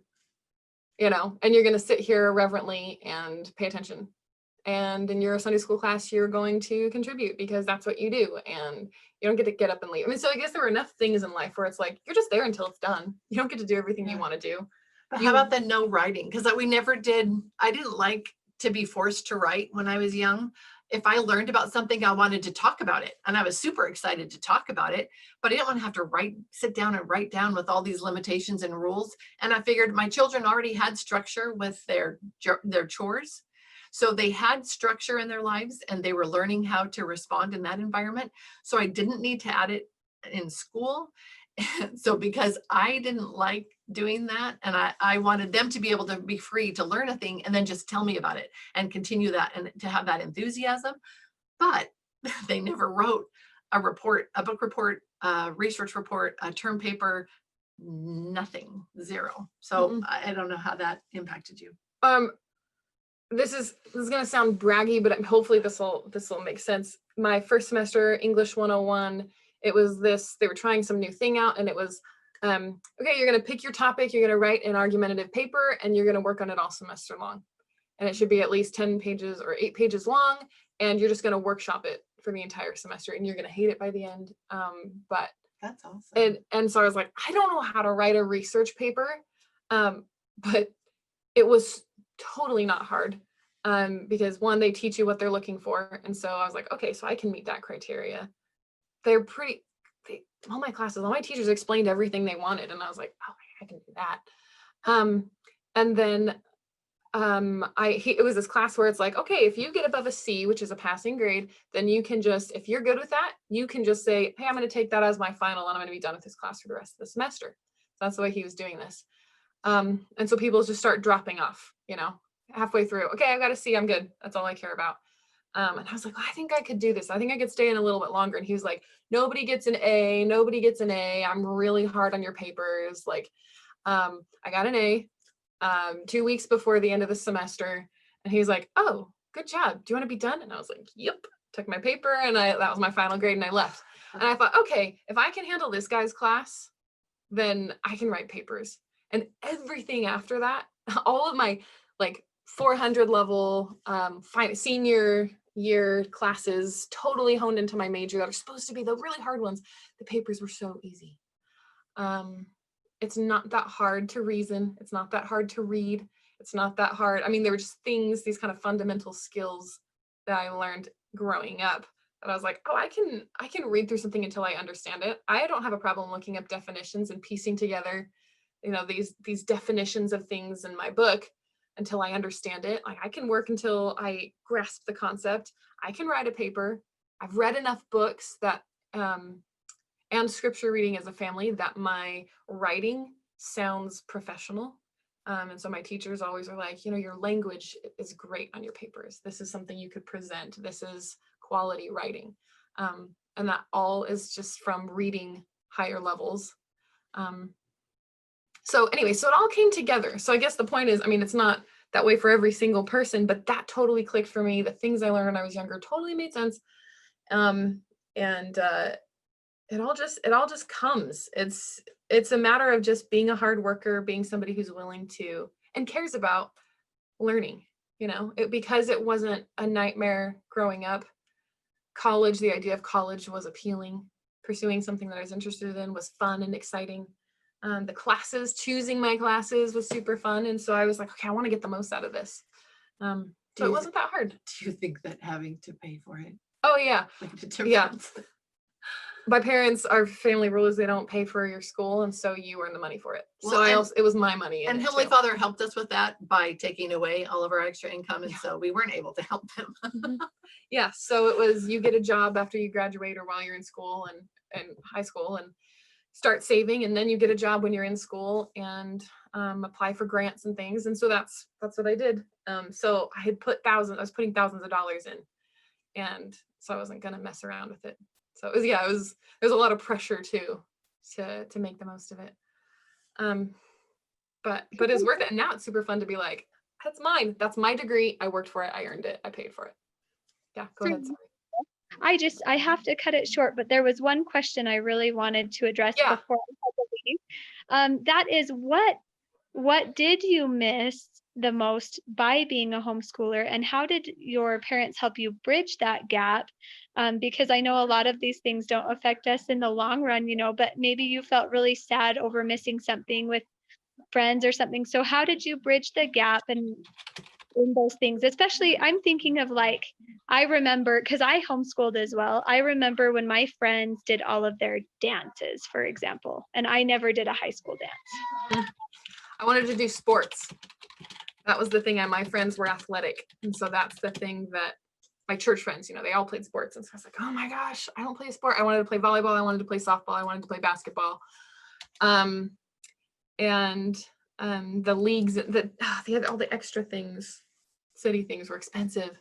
and you're going to sit here reverently and pay attention. And in your Sunday school class, you're going to contribute because that's what you do. And you don't get to get up and leave. So I guess there were enough things in life where it's like, you're just there until it's done. You don't get to do everything you want to do. But how about the no writing? Because we never did. I didn't like to be forced to write when I was young. If I learned about something, I wanted to talk about it. And I was super excited to talk about it, but I didn't want to have to sit down and write down with all these limitations and rules. And I figured my children already had structure with their chores. So they had structure in their lives and they were learning how to respond in that environment. So I didn't need to add it in school. So because I didn't like doing that and I wanted them to be able to be free to learn a thing and then just tell me about it and continue that and to have that enthusiasm. But they never wrote a report, a book report, a research report, a term paper, nothing, zero. So I don't know how that impacted you. This is going to sound braggy, but hopefully this will make sense. My first semester, English 101, it was they were trying some new thing out and it was, okay, you're going to pick your topic, you're going to write an argumentative paper and you're going to work on it all semester long. And it should be at least 10 pages or 8 pages long. And you're just going to workshop it for the entire semester and you're going to hate it by the end. But that's awesome. And so I was like, I don't know how to write a research paper. But it was totally not hard. Because one, they teach you what they're looking for. And so I was like, okay, so I can meet that criteria. They're all my classes, all my teachers explained everything they wanted. And I was like, oh, I can do that. And then it was this class where it's like, okay, if you get above a C, which is a passing grade, then you can just, if you're good with that, you can just say, hey, I'm going to take that as my final and I'm going to be done with this class for the rest of the semester. So that's the way he was doing this. And so people just start dropping off, halfway through. Okay, I got a C, I'm good. That's all I care about. And I was like, I think I could do this. I think I could stay in a little bit longer. And he was like, nobody gets an A. Nobody gets an A. I'm really hard on your papers. Like, I got an A 2 weeks before the end of the semester. And he's like, oh, good job. Do you want to be done? And I was like, yep. Took my paper and that was my final grade and I left. And I thought, okay, if I can handle this guy's class, then I can write papers. And everything after that, all of my 400 level senior year classes totally honed into my major that are supposed to be the really hard ones. The papers were so easy. It's not that hard to reason. It's not that hard to read. It's not that hard. There were just things, these kind of fundamental skills that I learned growing up that I was like, oh, I can read through something until I understand it. I don't have a problem looking up definitions and piecing together, these definitions of things in my book until I understand it. Like I can work until I grasp the concept. I can write a paper. I've read enough books that, and scripture reading as a family, that my writing sounds professional. And so my teachers always are like, your language is great on your papers. This is something you could present. This is quality writing. And that all is just from reading higher levels. So anyway, so it all came together. So I guess the point is, it's not that way for every single person, but that totally clicked for me. The things I learned when I was younger totally made sense. And it all just comes. It's a matter of just being a hard worker, being somebody who's willing to and cares about learning, because it wasn't a nightmare growing up. College, the idea of college was appealing. Pursuing something that I was interested in was fun and exciting. The classes, choosing my classes was super fun. And so I was like, okay, I want to get the most out of this. So it wasn't that hard. Do you think that having to pay for it Oh yeah. made a Yeah. difference? My parents, our family rule is they don't pay for your school, and so you earn the money for it. Well, It was my money. in And it, Heavenly too. Father helped us with that by taking away all of our extra income. And so we weren't able to help them. Yeah, so it was you get a job after you graduate or while you're in school and high school and start saving, and then you get a job when you're in school and apply for grants and things. And so that's what I did. So I was putting thousands of dollars in, and so I wasn't gonna mess around with it. So there's a lot of pressure too to make the most of it. But it's worth it. And now it's super fun to be like, that's mine. That's my degree. I worked for it. I earned it. I paid for it. Yeah, go ahead. Sorry. I have to cut it short, but there was one question I really wanted to address Yeah. before I had to leave. That is what did you miss the most by being a homeschooler, and how did your parents help you bridge that gap? Because I know a lot of these things don't affect us in the long run, but maybe you felt really sad over missing something with friends or something. So how did you bridge the gap and in those things? Especially, I'm thinking of I remember, because I homeschooled as well. I remember when my friends did all of their dances, for example, and I never did a high school dance. I wanted to do sports. That was the thing. And my friends were athletic. And so that's the thing that my church friends, they all played sports. And so I was like, oh my gosh, I don't play a sport. I wanted to play volleyball. I wanted to play softball. I wanted to play basketball. And the leagues that they had all the extra things, city things were expensive.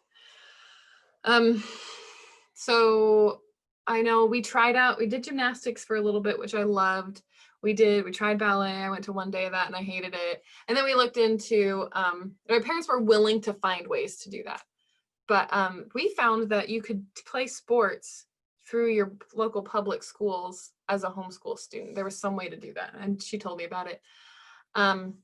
So I know we did gymnastics for a little bit, which I loved. We tried ballet. I went to one day of that and I hated it. And then we looked into, my parents were willing to find ways to do that. But we found that you could play sports through your local public schools as a homeschool student. There was some way to do that. And she told me about it. And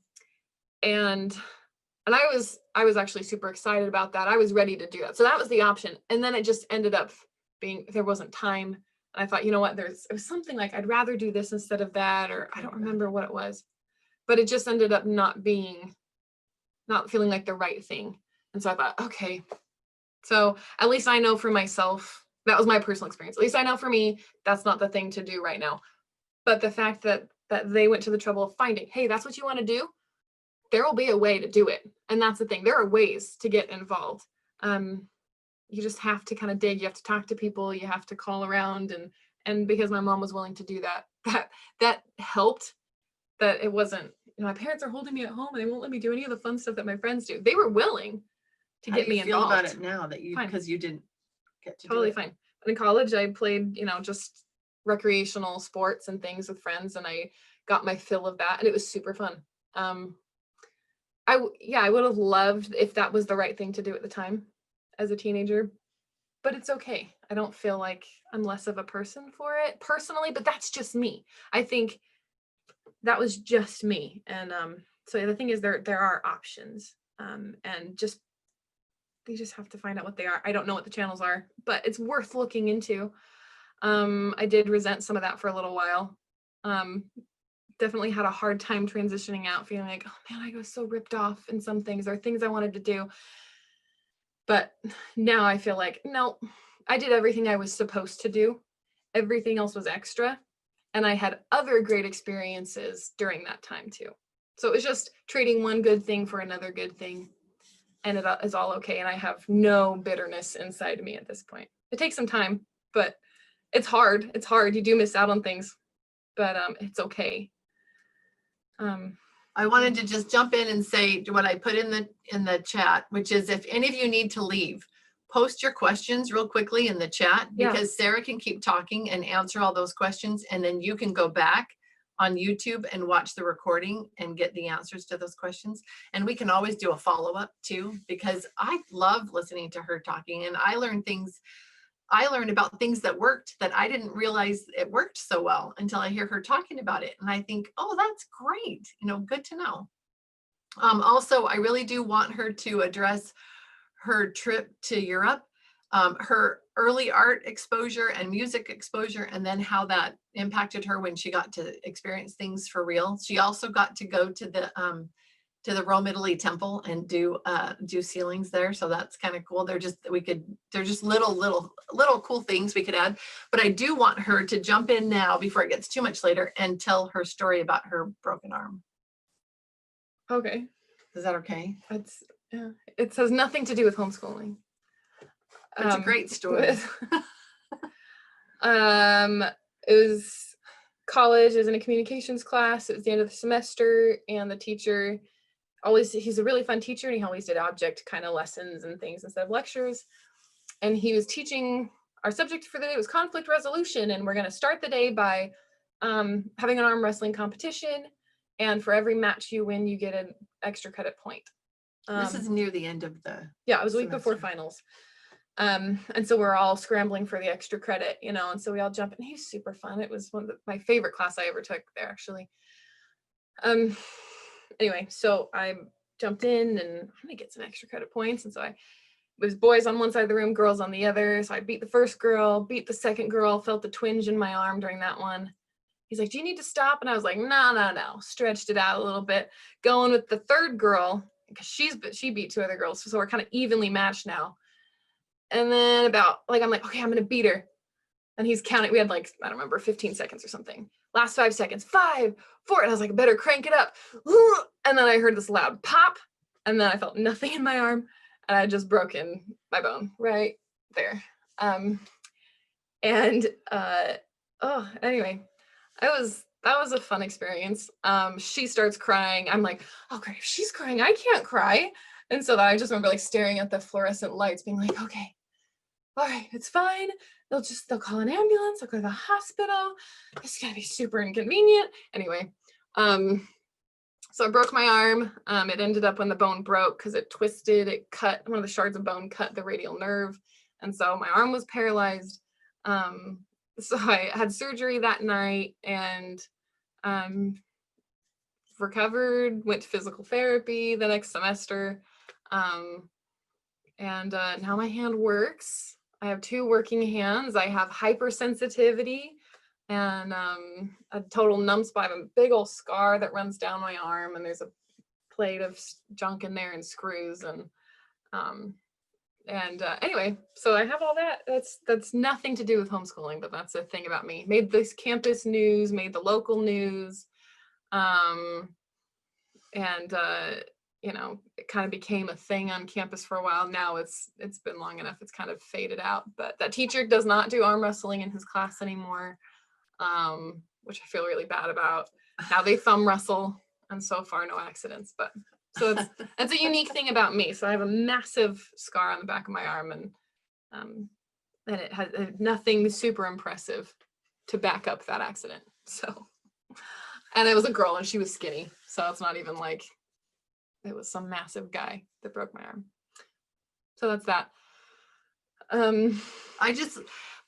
I was actually super excited about that. I was ready to do that. So that was the option. And then it just ended up being, there wasn't time. And I thought, you know what, it was something like, I'd rather do this instead of that, or I don't remember what it was, but it just ended up not feeling like the right thing. And so I thought, okay, so at least I know for myself, that was my personal experience. At least I know for me, that's not the thing to do right now. But the fact that they went to the trouble of finding, hey, that's what you want to do, there will be a way to do it. And that's the thing. There are ways to get involved. You just have to kind of dig. You have to talk to people. You have to call around. And because my mom was willing to do that helped. That it wasn't, my parents are holding me at home and they won't let me do any of the fun stuff that my friends do. They were willing to get me involved. How do you feel about it now that because you didn't get to totally do it? Fine. But in college, I played, just recreational sports and things with friends, and I got my fill of that, and it was super fun. I would have loved if that was the right thing to do at the time as a teenager, but it's okay. I don't feel like I'm less of a person for it personally, but that's just me. I think that was just me. And so the thing is there are options, and you just have to find out what they are. I don't know what the channels are, but it's worth looking into. I did resent some of that for a little while. Definitely had a hard time transitioning out, feeling like, oh man, I was so ripped off in some things. There are things I wanted to do. But now I feel like, no, I did everything I was supposed to do. Everything else was extra. And I had other great experiences during that time too. So it was just trading one good thing for another good thing. And it is all okay. And I have no bitterness inside me at this point. It takes some time, but it's hard. It's hard. You do miss out on things, but it's okay. I wanted to just jump in and say what I put in the chat, which is if any of you need to leave, post your questions real quickly in the chat, because Sarah can keep talking and answer all those questions. And then you can go back on YouTube and watch the recording and get the answers to those questions. And we can always do a follow-up too, because I love listening to her talking and I learn things I learn about things that worked that I didn't realize it worked so well until I hear her talking about it. And I think, oh, that's great. Good to know. Also, I really do want her to address her trip to Europe, her early art exposure and music exposure, and then how that impacted her when she got to experience things for real. She also got to go to the Rome, Italy temple and do ceilings there. So that's kind of cool. They're just little cool things we could add. But I do want her to jump in now before it gets too much later and tell her story about her broken arm. Okay. Is that okay? It has nothing to do with homeschooling. It's a great story. It was college. It was in a communications class. It was the end of the semester, and the teacher he's a really fun teacher, and he always did object kind of lessons and things instead of lectures. And he was teaching, our subject for the day was conflict resolution, and we're going to start the day by having an arm wrestling competition, and for every match you win, you get an extra credit point. This is near the end of the yeah, it was a week before semester. finals. And so we're all scrambling for the extra credit, and so we all jump in. He's super fun. It was one of my favorite class I ever took there, actually. Anyway, so I jumped in, and I'm gonna get some extra credit points. And so it was boys on one side of the room, girls on the other. So I beat the first girl, beat the second girl, felt the twinge in my arm during that one. He's like, do you need to stop? And I was like, no. Stretched it out a little bit. Going with the third girl, because she beat two other girls. So we're kind of evenly matched now. And then I'm like, okay, I'm going to beat her. And he's counting. We had I don't remember, 15 seconds or something. Last 5 seconds, 5, 4. And I was like, I better crank it up. And then I heard this loud pop. And then I felt nothing in my arm. And I had just broken my bone right there. Anyway, that was a fun experience. She starts crying. I'm like, oh great, if she's crying, I can't cry. And so I just remember staring at the fluorescent lights being like, okay, all right, it's fine. They'll call an ambulance. I'll go to the hospital. It's gonna be super inconvenient. Anyway, so I broke my arm. It ended up when the bone broke because it twisted, it cut, one of the shards of bone cut the radial nerve. And so my arm was paralyzed. So I had surgery that night and recovered, went to physical therapy the next semester. And now my hand works. I have 2 working hands. I have hypersensitivity and a total numb spot. I have a big old scar that runs down my arm, and there's a plate of junk in there and screws. Anyway, so I have all that. That's nothing to do with homeschooling, but that's a thing about me. Made this campus news, made the local news. It kind of became a thing on campus for a while. Now it's been long enough. It's kind of faded out, but that teacher does not do arm wrestling in his class anymore, which I feel really bad about. Now they thumb wrestle, and so far no accidents, but so it's a unique thing about me. So I have a massive scar on the back of my arm, and it has nothing super impressive to back up that accident. So, and it was a girl, and she was skinny, so it's not even like it was some massive guy that broke my arm. So that's that.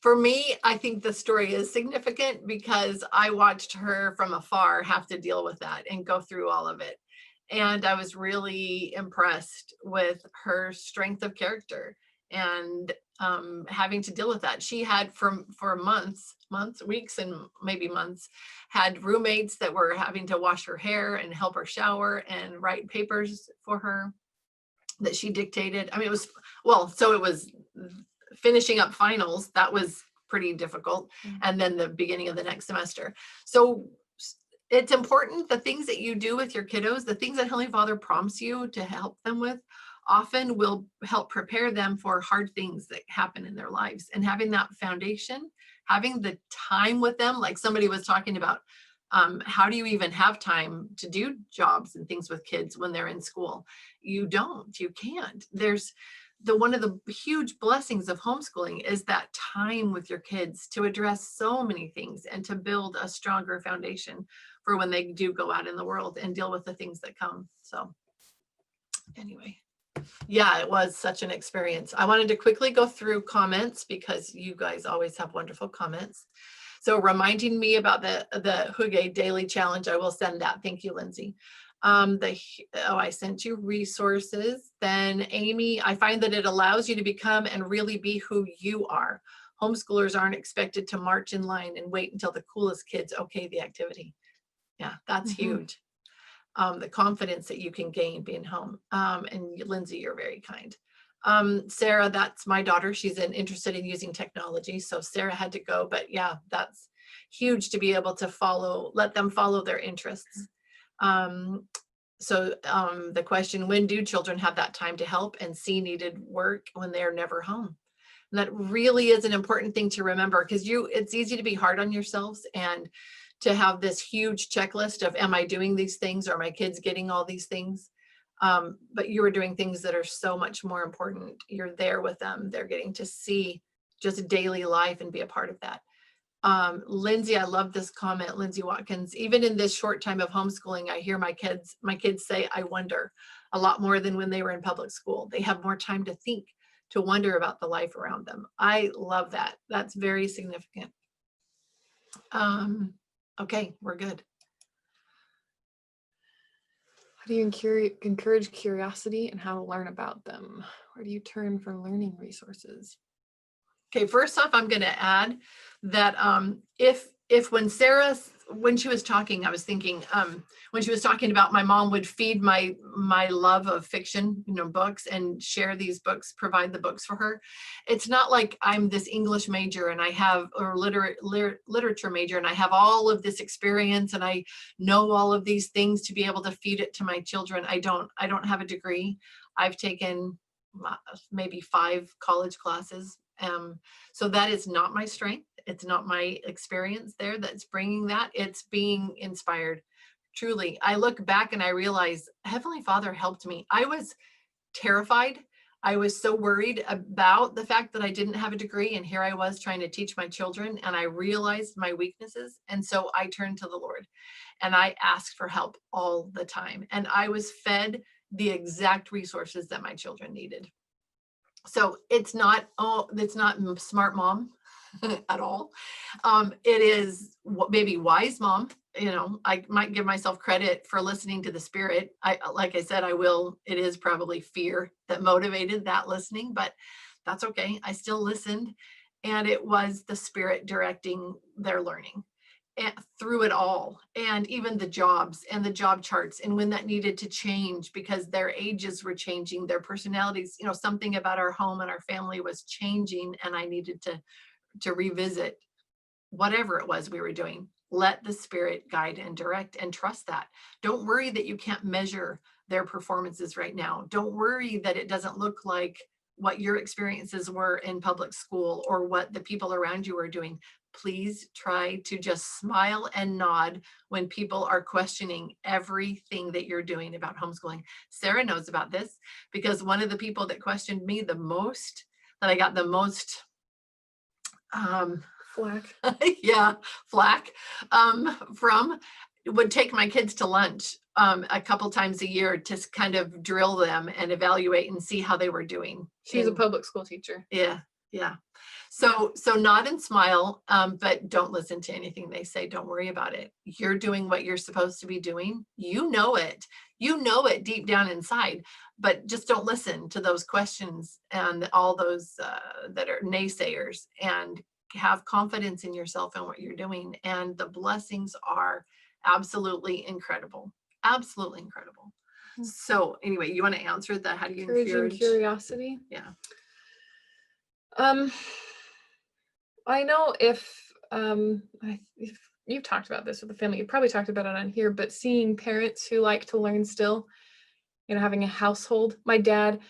For me, I think the story is significant because I watched her from afar have to deal with that and go through all of it. And I was really impressed with her strength of character and having to deal with that. She had for weeks and maybe months, had roommates that were having to wash her hair and help her shower and write papers for her that she dictated. I mean, it was finishing up finals. That was pretty difficult. And then the beginning of the next semester. So it's important, the things that you do with your kiddos, the things that Heavenly Father prompts you to help them with, often will help prepare them for hard things that happen in their lives. And having that foundation, having the time with them, like somebody was talking about, how do you even have time to do jobs and things with kids when they're in school? You can't. There's one of the huge blessings of homeschooling is that time with your kids to address so many things and to build a stronger foundation for when they do go out in the world and deal with the things that come. So anyway. Yeah, it was such an experience. I wanted to quickly go through comments because you guys always have wonderful comments. So reminding me about the Hygge Daily Challenge, I will send that. Thank you, Lindsay. I sent you resources. Then Amy, I find that it allows you to become and really be who you are. Homeschoolers aren't expected to march in line and wait until the coolest kids okay the activity. Yeah, that's huge. The confidence that you can gain being home. And Lindsay, you're very kind. Sarah, that's my daughter. She's interested in using technology. So Sarah had to go, but yeah, that's huge to be able to let them follow their interests. The question, when do children have that time to help and see needed work when they're never home? And that really is an important thing to remember, because it's easy to be hard on yourselves and to have this huge checklist of, am I doing these things? Are my kids getting all these things? But you are doing things that are so much more important. You're there with them. They're getting to see just daily life and be a part of that. Lindsay, I love this comment, Lindsay Watkins. Even in this short time of homeschooling, I hear my kids say, I wonder, a lot more than when they were in public school. They have more time to think, to wonder about the life around them. I love that. That's very significant. Okay, we're good. How do you encourage curiosity and how to learn about them? Where do you turn for learning resources? Okay, first off, I'm going to add that if when she was talking, I was thinking, when she was talking about my mom would feed my love of fiction, books, and share these books, provide the books for her. It's not like I'm this English major and I have, or literature major, and I have all of this experience and I know all of these things to be able to feed it to my children. I don't have a degree. I've taken maybe 5 college classes. So that is not my strength. It's not my experience there that's bringing that. It's being inspired. Truly, I look back and I realize Heavenly Father helped me. I was terrified. I was so worried about the fact that I didn't have a degree, and here I was trying to teach my children, and I realized my weaknesses. And so I turned to the Lord and I asked for help all the time. And I was fed the exact resources that my children needed. So it's not smart mom at all. It is maybe wise mom. I might give myself credit for listening to the Spirit. Like I said, I will. It is probably fear that motivated that listening, but that's okay. I still listened, and it was the Spirit directing their learning through it all, and even the jobs and the job charts, and when that needed to change because their ages were changing, their personalities, something about our home and our family was changing, and I needed to revisit whatever it was we were doing. Let the Spirit guide and direct, and trust that. Don't worry that you can't measure their performances right now. Don't worry that it doesn't look like what your experiences were in public school or what the people around you are doing. Please try to just smile and nod when people are questioning everything that you're doing about homeschooling. Sarah knows about this because one of the people that questioned me the most, that I got the most Flack. flack from, would take my kids to lunch a couple times a year to kind of drill them and evaluate and see how they were doing. She's a public school teacher. Yeah. So nod and smile, but don't listen to anything they say. Don't worry about it. You're doing what you're supposed to be doing. You know it deep down inside, but just don't listen to those questions and all those that are naysayers, and have confidence in yourself and what you're doing. And the blessings are absolutely incredible. Absolutely incredible. So anyway, you want to answer that? How do you encourage curiosity? Yeah. I know if you've talked about this with the family, you've probably talked about it on here, but seeing parents who like to learn still, having a household. My dad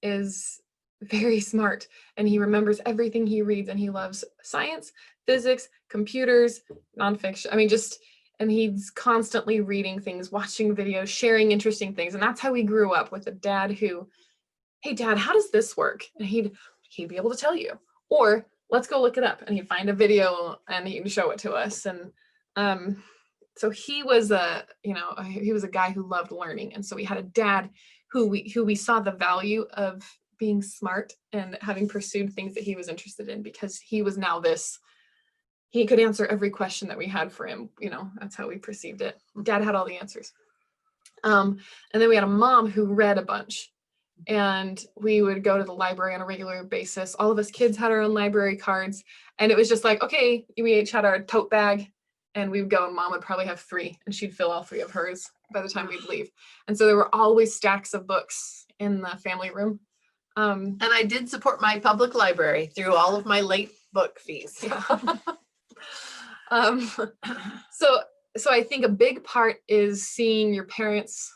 is very smart, and he remembers everything he reads, and he loves science, physics, computers, nonfiction. And he's constantly reading things, watching videos, sharing interesting things. And that's how we grew up, with a dad who, hey Dad, how does this work? And he'd be able to tell you, or let's go look it up. And he'd find a video and he'd show it to us. And so he was a guy who loved learning. And so we had a dad who we saw the value of being smart and having pursued things that he was interested in, because he was now he could answer every question that we had for him. You know, that's how we perceived it. Dad had all the answers. And then we had a mom who read a bunch, and we would go to the library on a regular basis. All of us kids had our own library cards, and it was just like, okay, we each had our tote bag, and we would go, and mom would probably have 3, and she'd fill all 3 of hers by the time we'd leave. And so there were always stacks of books in the family room. And I did support my public library through all of my late book fees. So I think a big part is seeing your parents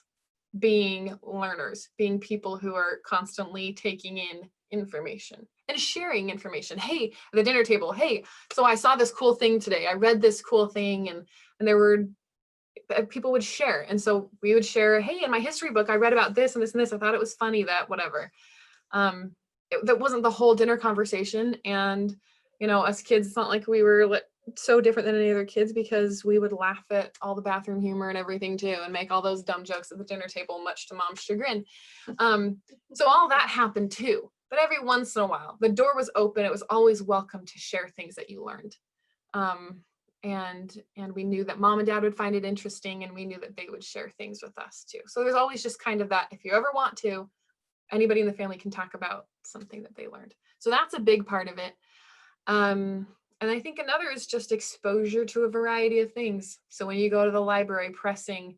being learners, being people who are constantly taking in information and sharing information. Hey, at the dinner table, hey, so I saw this cool thing today. I read this cool thing, and there were people would share. And so we would share, hey, in my history book, I read about this and this and this. I thought it was funny that whatever. That wasn't the whole dinner conversation. And, you know, us kids, it's not like we were so different than any other kids, because we would laugh at all the bathroom humor and everything too, and make all those dumb jokes at the dinner table, much to mom's chagrin. So all that happened too. But every once in a while, the door was open. It was always welcome to share things that you learned. And we knew that mom and dad would find it interesting, and we knew that they would share things with us too. So there's always just kind of that, if you ever want to, anybody in the family can talk about something that they learned. So that's a big part of it. And I think another is just exposure to a variety of things. So when you go to the library pressing,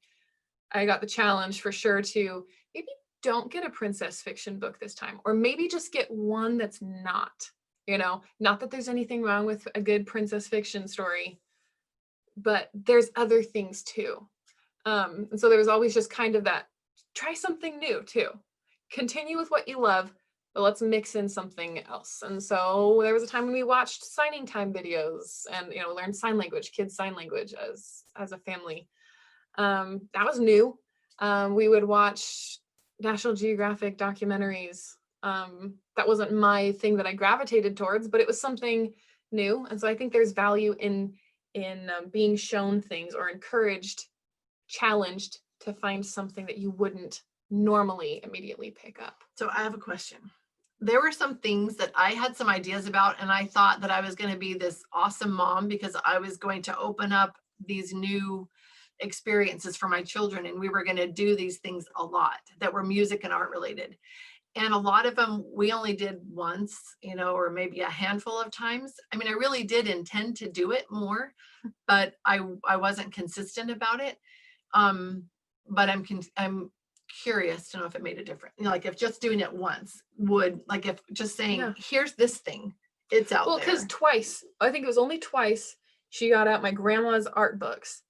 I got the challenge for sure to maybe don't get a princess fiction book this time, or maybe just get one that's not, you know, not that there's anything wrong with a good princess fiction story, but there's other things too. And so there was always just kind of that, try something new too. Continue with what you love, but let's mix in something else. And so there was a time when we watched signing time videos and, you know, learned sign language, kids sign language as a family. That was new. We would watch National Geographic documentaries. That wasn't my thing that I gravitated towards, but it was something new. And so I think there's value in being shown things or encouraged, challenged to find something that you wouldn't normally immediately pick up. So I have a question. There were some things that I had some ideas about, and I thought that I was going to be this awesome mom because I was going to open up these new experiences for my children, and we were going to do these things a lot that were music and art related. And a lot of them we only did once, you know, or maybe a handful of times. I mean, I really did intend to do it more, but I wasn't consistent about it. But I'm curious to know if it made a difference. You know, like if just doing it once would, like if just saying, Yeah. here's this thing, it's out Well, there. because twice, I think it was only twice, she got out my grandma's art books.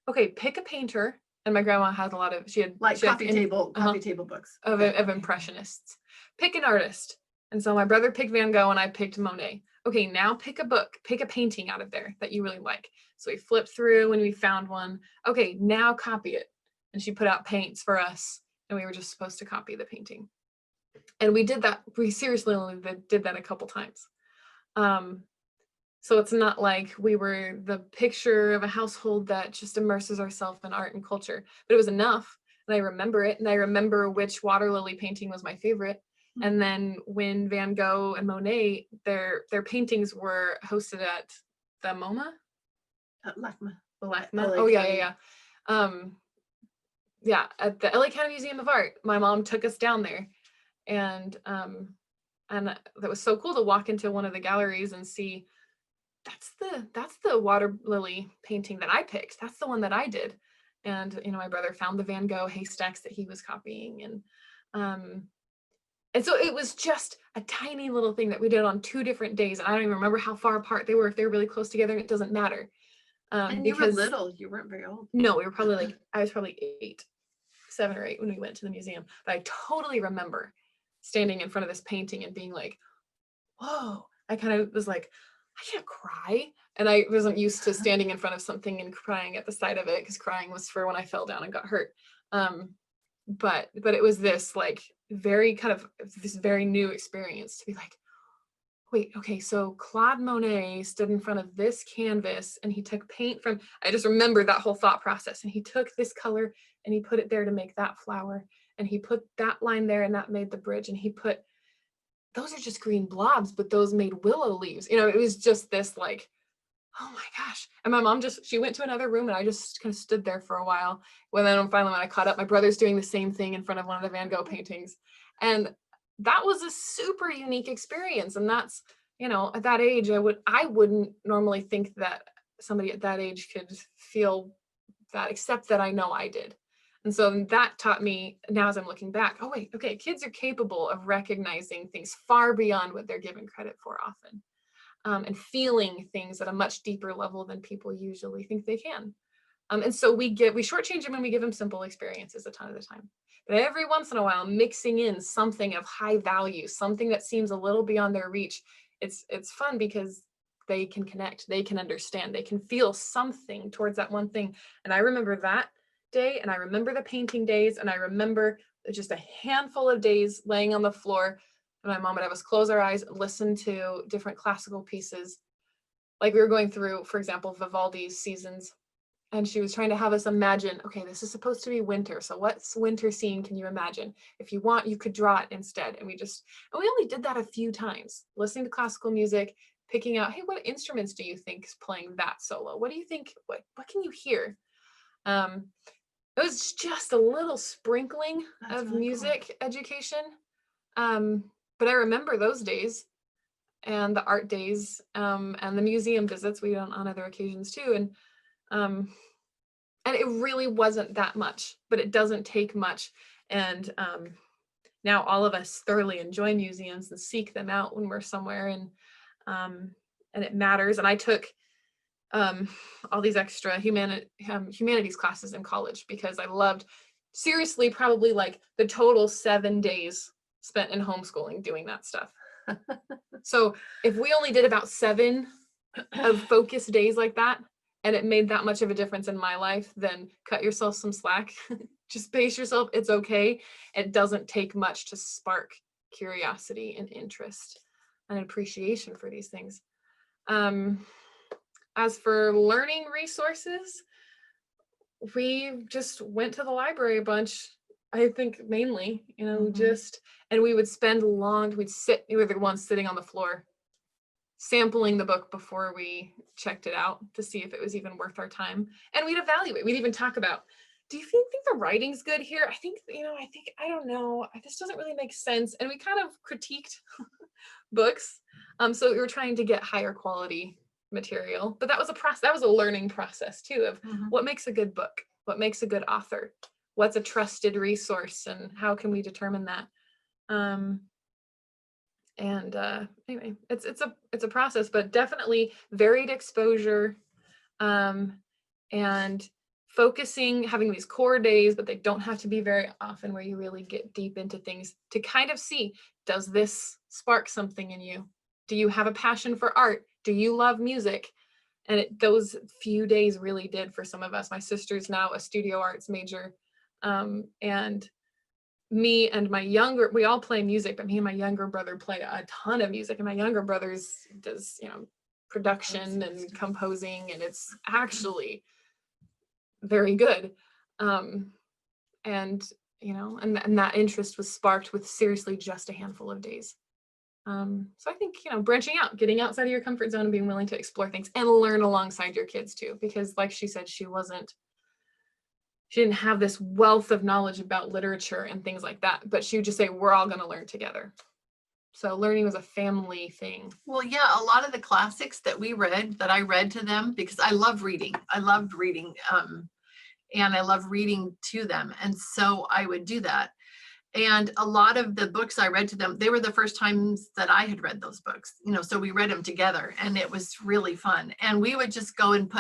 Okay, pick a painter. And my grandma had a lot of, she had coffee in- table books. of impressionists. Pick an artist. And so my brother picked Van Gogh and I picked Monet. Okay, now pick a book, pick a painting out of there that you really like. So we flipped through and we found one. Okay, now copy it. And she put out paints for us, and we were just supposed to copy the painting. And we did that. We seriously only did that a couple times. So it's not like we were the picture of a household that just immerses ourselves in art and culture, but it was enough. And I remember it. And I remember which water lily painting was my favorite. Mm-hmm. And then when Van Gogh and Monet, their paintings were hosted at the MoMA? LACMA. The LACMA. Oh, yeah. Yeah, at the LA County Museum of Art, my mom took us down there, and that was so cool to walk into one of the galleries and see that's the water lily painting that I picked. That's the one that I did. And, you know, my brother found the Van Gogh haystacks that he was copying. And so it was just a tiny little thing that we did on 2 different days. And I don't even remember how far apart they were. If they were really close together, it doesn't matter. And you were little, you weren't very old. No, we were probably I was probably 7 or 8 when we went to the museum. But I totally remember standing in front of this painting and being like, whoa. I kind of was like, I can't cry. And I wasn't used to standing in front of something and crying at the sight of it, because crying was for when I fell down and got hurt. But it was this like very kind of this very new experience to be like, wait, okay, so Claude Monet stood in front of this canvas and he took paint from, I just remember that whole thought process, and he took this color and he put it there to make that flower. and he put that line there and that made the bridge, and he put, those are just green blobs, but those made willow leaves. You know, it was just this like, oh my gosh. And my mom she went to another room, and I just kind of stood there for a while. When then finally when I caught up, my brother's doing the same thing in front of one of the Van Gogh paintings. And that was a super unique experience. And that's, you know, at that age, I wouldn't normally think that somebody at that age could feel that, except that I know I did. And so that taught me, now as I'm looking back, oh wait, okay, kids are capable of recognizing things far beyond what they're given credit for often, and feeling things at a much deeper level than people usually think they can. And so we shortchange them when we give them simple experiences a ton of the time. But every once in a while, mixing in something of high value, something that seems a little beyond their reach, it's fun because they can connect, they can understand, they can feel something towards that one thing. And I remember that day, and I remember the painting days, and I remember just a handful of days laying on the floor, and my mom would have us close our eyes, listen to different classical pieces. Like we were going through, for example, Vivaldi's Seasons, and she was trying to have us imagine, okay, this is supposed to be winter. So what's winter scene can you imagine? If you want, you could draw it instead. And we only did that a few times, listening to classical music, picking out, hey, what instruments do you think is playing that solo? What do you think, what can you hear? It was just a little sprinkling of really music education. But I remember those days, and the art days, and the museum visits we went on other occasions too. And it really wasn't that much, but it doesn't take much. And now all of us thoroughly enjoy museums and seek them out when we're somewhere, and it matters. And I took all these extra humanities classes in college because I loved, seriously, probably like the total 7 days spent in homeschooling doing that stuff. So if we only did about 7 of focused days like that, and it made that much of a difference in my life, then cut yourself some slack. Just pace yourself. It's okay. It doesn't take much to spark curiosity and interest and appreciation for these things. As for learning resources, we just went to the library a bunch. I think mainly, you know, and we would spend we were the ones sitting on the floor sampling the book before we checked it out to see if it was even worth our time. And we'd evaluate, we'd even talk about, do you think the writing's good here? I don't know, this doesn't really make sense. And we kind of critiqued books. So we were trying to get higher quality material, but that was a process, that was a learning process too, of what makes a good book, what makes a good author, what's a trusted resource, and how can we determine that? Anyway, it's a process, but definitely varied exposure, and focusing, having these core days, but they don't have to be very often, where you really get deep into things to kind of see, does this spark something in you? Do you have a passion for art? Do you love music? And those few days really did for some of us. My sister's now a studio arts major, and me and we all play music, but me and my younger brother play a ton of music, and my younger brother's does, production and composing, and it's actually very good. And that interest was sparked with seriously just a handful of days. So I think, branching out, getting outside of your comfort zone and being willing to explore things and learn alongside your kids too, because like she said, she didn't have this wealth of knowledge about literature and things like that, but she would just say, we're all going to learn together. So learning was a family thing. Well, yeah, a lot of the classics that I read to them, because I love reading. I loved reading, and I love reading to them. And so I would do that. And a lot of the books I read to them, they were the first times that I had read those books, so we read them together, and it was really fun. And we would just go and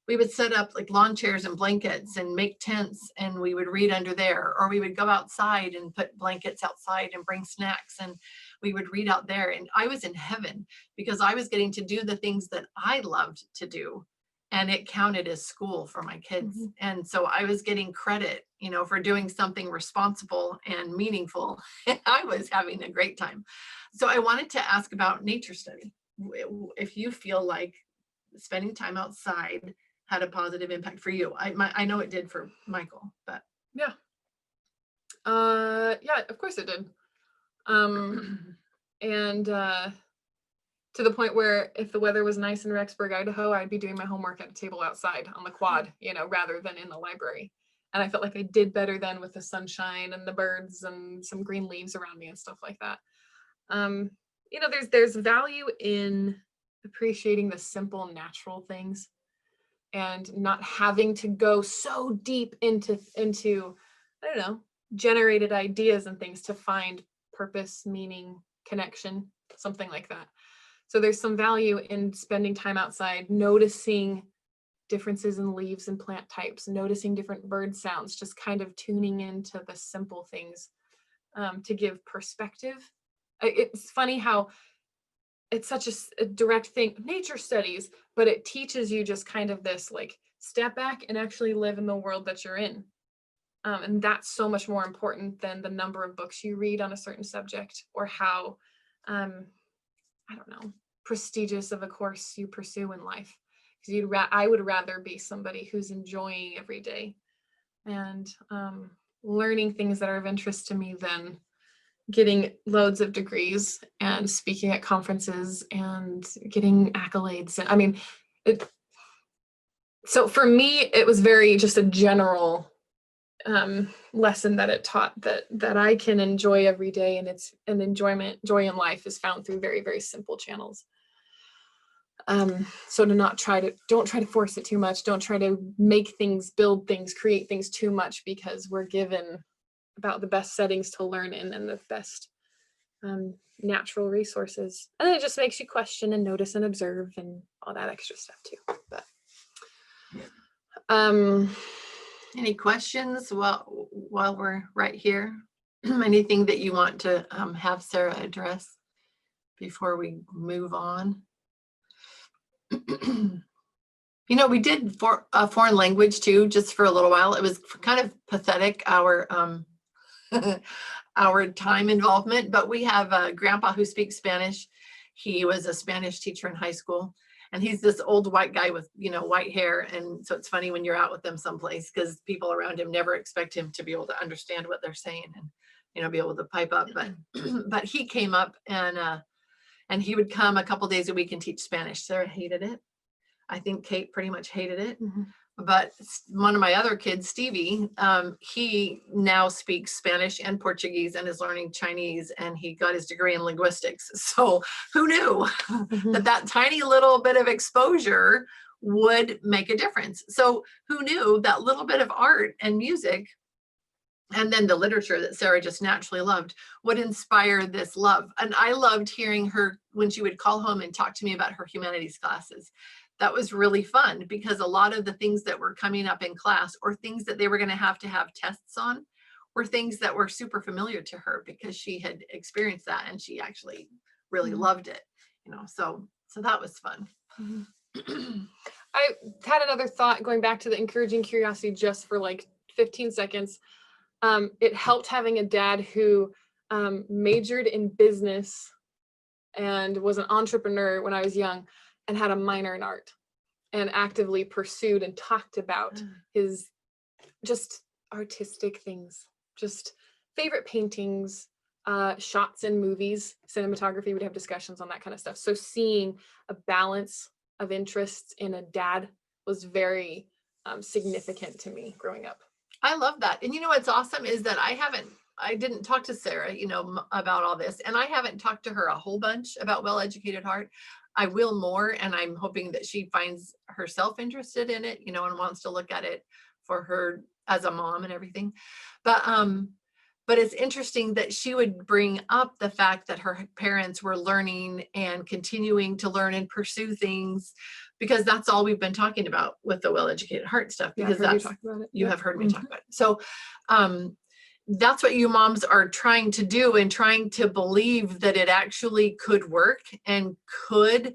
we would set up like lawn chairs and blankets and make tents, and we would read under there, or we would go outside and put blankets outside and bring snacks, and we would read out there. And I was in heaven because I was getting to do the things that I loved to do, and it counted as school for my kids. And so I was getting credit, for doing something responsible and meaningful. And I was having a great time. So I wanted to ask about nature study. If you feel like spending time outside had a positive impact for you. I know it did for Michael, but yeah. Yeah, of course it did. And to the point where if the weather was nice in Rexburg, Idaho, I'd be doing my homework at a table outside on the quad, rather than in the library. And I felt like I did better then with the sunshine and the birds and some green leaves around me and stuff like that. There's value in appreciating the simple, natural things and not having to go so deep into I don't know, generated ideas and things to find purpose, meaning, connection, something like that. So there's some value in spending time outside, noticing differences in leaves and plant types, noticing different bird sounds, just kind of tuning into the simple things to give perspective. It's funny how it's such a direct thing, nature studies, but it teaches you just kind of this like step back and actually live in the world that you're in. And that's so much more important than the number of books you read on a certain subject or how, I don't know, prestigious of a course you pursue in life. Because I would rather be somebody who's enjoying every day and learning things that are of interest to me than getting loads of degrees and speaking at conferences and getting accolades. I mean, so for me, it was very just a general lesson that it taught that I can enjoy every day, and it's an joy in life is found through very, very simple channels. So don't try to force it too much. Don't try to make things, build things, create things too much, because we're given about the best settings to learn in and the best natural resources. And then it just makes you question and notice and observe and all that extra stuff too. But any questions while we're right here? Anything that you want to have Sarah address before we move on? We did for a foreign language too, just for a little while. It was kind of pathetic, our our time involvement, but we have a grandpa who speaks Spanish. He was a Spanish teacher in high school, and he's this old white guy with, white hair. And so it's funny when you're out with them someplace, because people around him never expect him to be able to understand what they're saying and, be able to pipe up. But he came up and he would come a couple days a week and teach Spanish. Sarah hated it. I think Kate pretty much hated it. Mm-hmm. But one of my other kids, Stevie, he now speaks Spanish and Portuguese and is learning Chinese, and he got his degree in linguistics. So who knew that tiny little bit of exposure would make a difference? So who knew that little bit of art and music, and then the literature that Sarah just naturally loved, would inspire this love? And I loved hearing her when she would call home and talk to me about her humanities classes. That was really fun, because a lot of the things that were coming up in class, or things that they were going to have tests on, were things that were super familiar to her, because she had experienced that and she actually really loved it, so that was fun. I had another thought going back to the encouraging curiosity just for like 15 seconds. It helped having a dad who majored in business and was an entrepreneur when I was young, and had a minor in art, and actively pursued and talked about his just artistic things, just favorite paintings, shots in movies, cinematography. We'd have discussions on that kind of stuff. So seeing a balance of interests in a dad was very significant to me growing up. I love that. And what's awesome is that I didn't talk to Sarah, about all this, and I haven't talked to her a whole bunch about Well-Educated Heart. I will more, and I'm hoping that she finds herself interested in it, and wants to look at it for her as a mom and everything. But it's interesting that she would bring up the fact that her parents were learning and continuing to learn and pursue things, because that's all we've been talking about with the Well-Educated Heart stuff, because you have heard me talk about it. So that's what you moms are trying to do, and trying to believe that it actually could work and could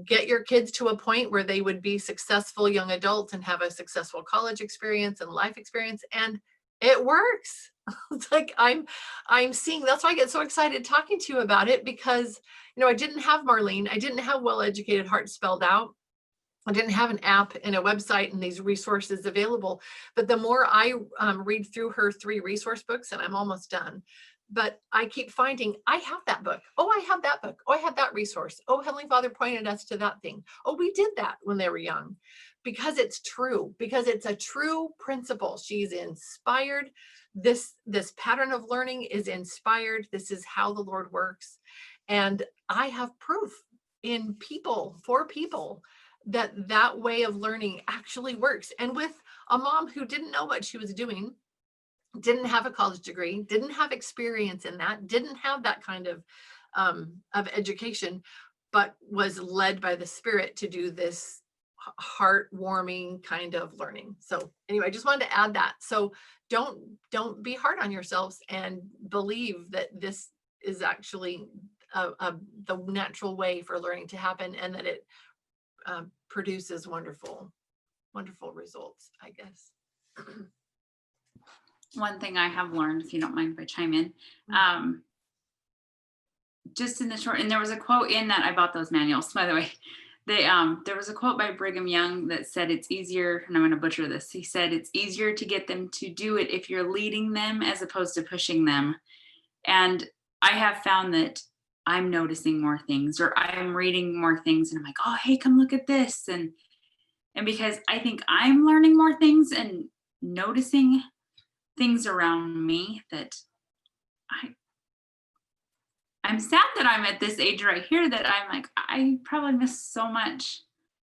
get your kids to a point where they would be successful young adults and have a successful college experience and life experience. And it works. It's like I'm seeing, that's why I get so excited talking to you about it, because I didn't have Marlene, I didn't have Well-Educated Heart spelled out. I didn't have an app and a website and these resources available. But the more I read through her 3 resource books, and I'm almost done, but I keep finding, I have that book. Oh, I have that book. Oh, I have that resource. Oh, Heavenly Father pointed us to that thing. Oh, we did that when they were young, because it's true, because it's a true principle. She's inspired. This pattern of learning is inspired. This is how the Lord works. And I have proof in people, for people, that way of learning actually works. And with a mom who didn't know what she was doing, didn't have a college degree, didn't have experience in that, didn't have that kind of education, but was led by the Spirit to do this heartwarming kind of learning. So anyway, I just wanted to add that. So don't be hard on yourselves, and believe that this is actually the natural way for learning to happen, and that it produces wonderful results, I guess. One thing I have learned, if you don't mind if I chime in, just in the short, and there was a quote in that, I bought those manuals, by the way. There was a quote by Brigham Young that said, it's easier, and I'm going to butcher this. He said, it's easier to get them to do it if you're leading them as opposed to pushing them. And I have found that I'm noticing more things, or I'm reading more things, and I'm like, oh, hey, come look at this. And because I think I'm learning more things and noticing things around me, that I'm sad that I'm at this age right here, that I'm like, I probably missed so much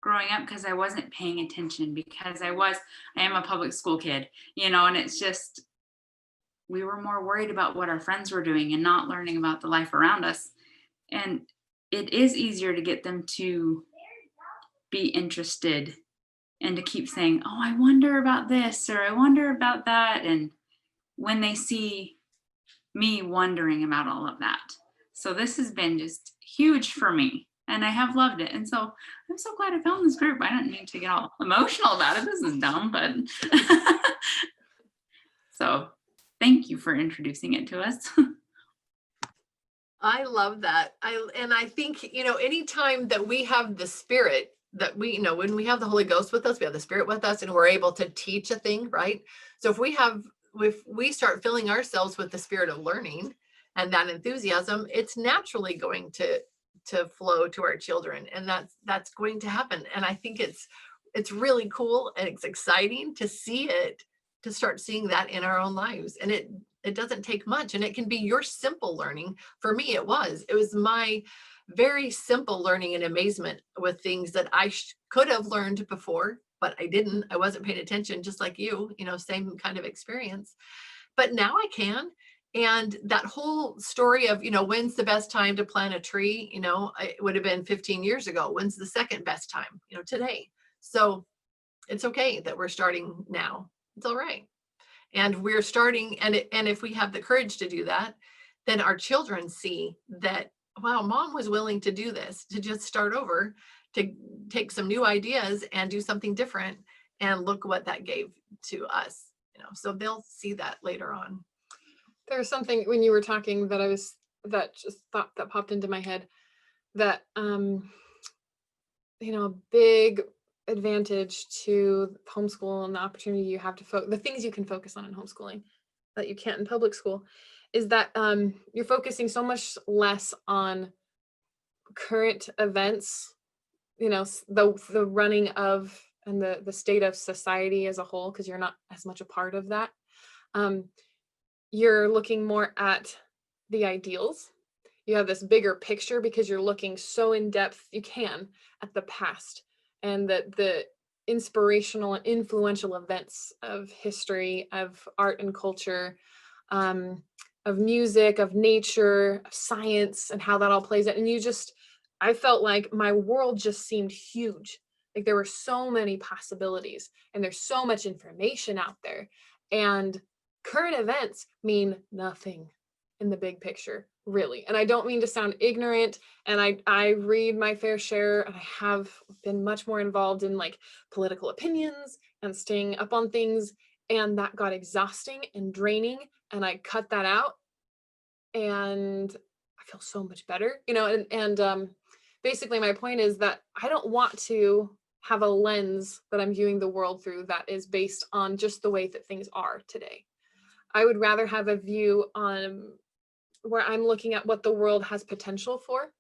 growing up because I wasn't paying attention, because I am a public school kid, and it's just, we were more worried about what our friends were doing and not learning about the life around us. And it is easier to get them to be interested and to keep saying, oh, I wonder about this, or I wonder about that. And when they see me wondering about all of that. So this has been just huge for me, and I have loved it. And so I'm so glad I found this group. I don't need to get all emotional about it. This is dumb, but so thank you for introducing it to us. I love that. I think, anytime that we have the Spirit, that we, when we have the Holy Ghost with us, we have the Spirit with us, and we're able to teach a thing, right? So if we start filling ourselves with the spirit of learning and that enthusiasm, it's naturally going to flow to our children, and that's going to happen. And I think it's really cool, and it's exciting to see it, to start seeing that in our own lives. And it doesn't take much, and it can be your simple learning. For me, it was my very simple learning and amazement with things that I could have learned before, but I didn't. I wasn't paying attention, just like you, same kind of experience. But now I can. And that whole story of, when's the best time to plant a tree? It would have been 15 years ago. When's the second best time? Today. So it's okay that we're starting now. It's all right. And we're starting, and if we have the courage to do that, then our children see that, wow, mom was willing to do this, to just start over, to take some new ideas and do something different, and look what that gave to us. So they'll see that later on. There's something when you were talking that popped into my head, that big advantage to homeschool and the opportunity you have to the things you can focus on in homeschooling that you can't in public school, is that you're focusing so much less on current events, the running of and the state of society as a whole, because you're not as much a part of that. You're looking more at the ideals. You have this bigger picture because you're looking so in depth you can at the past, and the inspirational and influential events of history, of art and culture, of music, of nature, of science, and how that all plays out. And I felt like my world just seemed huge. Like there were so many possibilities, and there's so much information out there. And current events mean nothing in the big picture, really. And I don't mean to sound ignorant, and I read my fair share, and I have been much more involved in like political opinions and staying up on things, and that got exhausting and draining, and I cut that out, and I feel so much better, and basically my point is that I don't want to have a lens that I'm viewing the world through that is based on just the way that things are today. I would rather have a view on where I'm looking at what the world has potential for,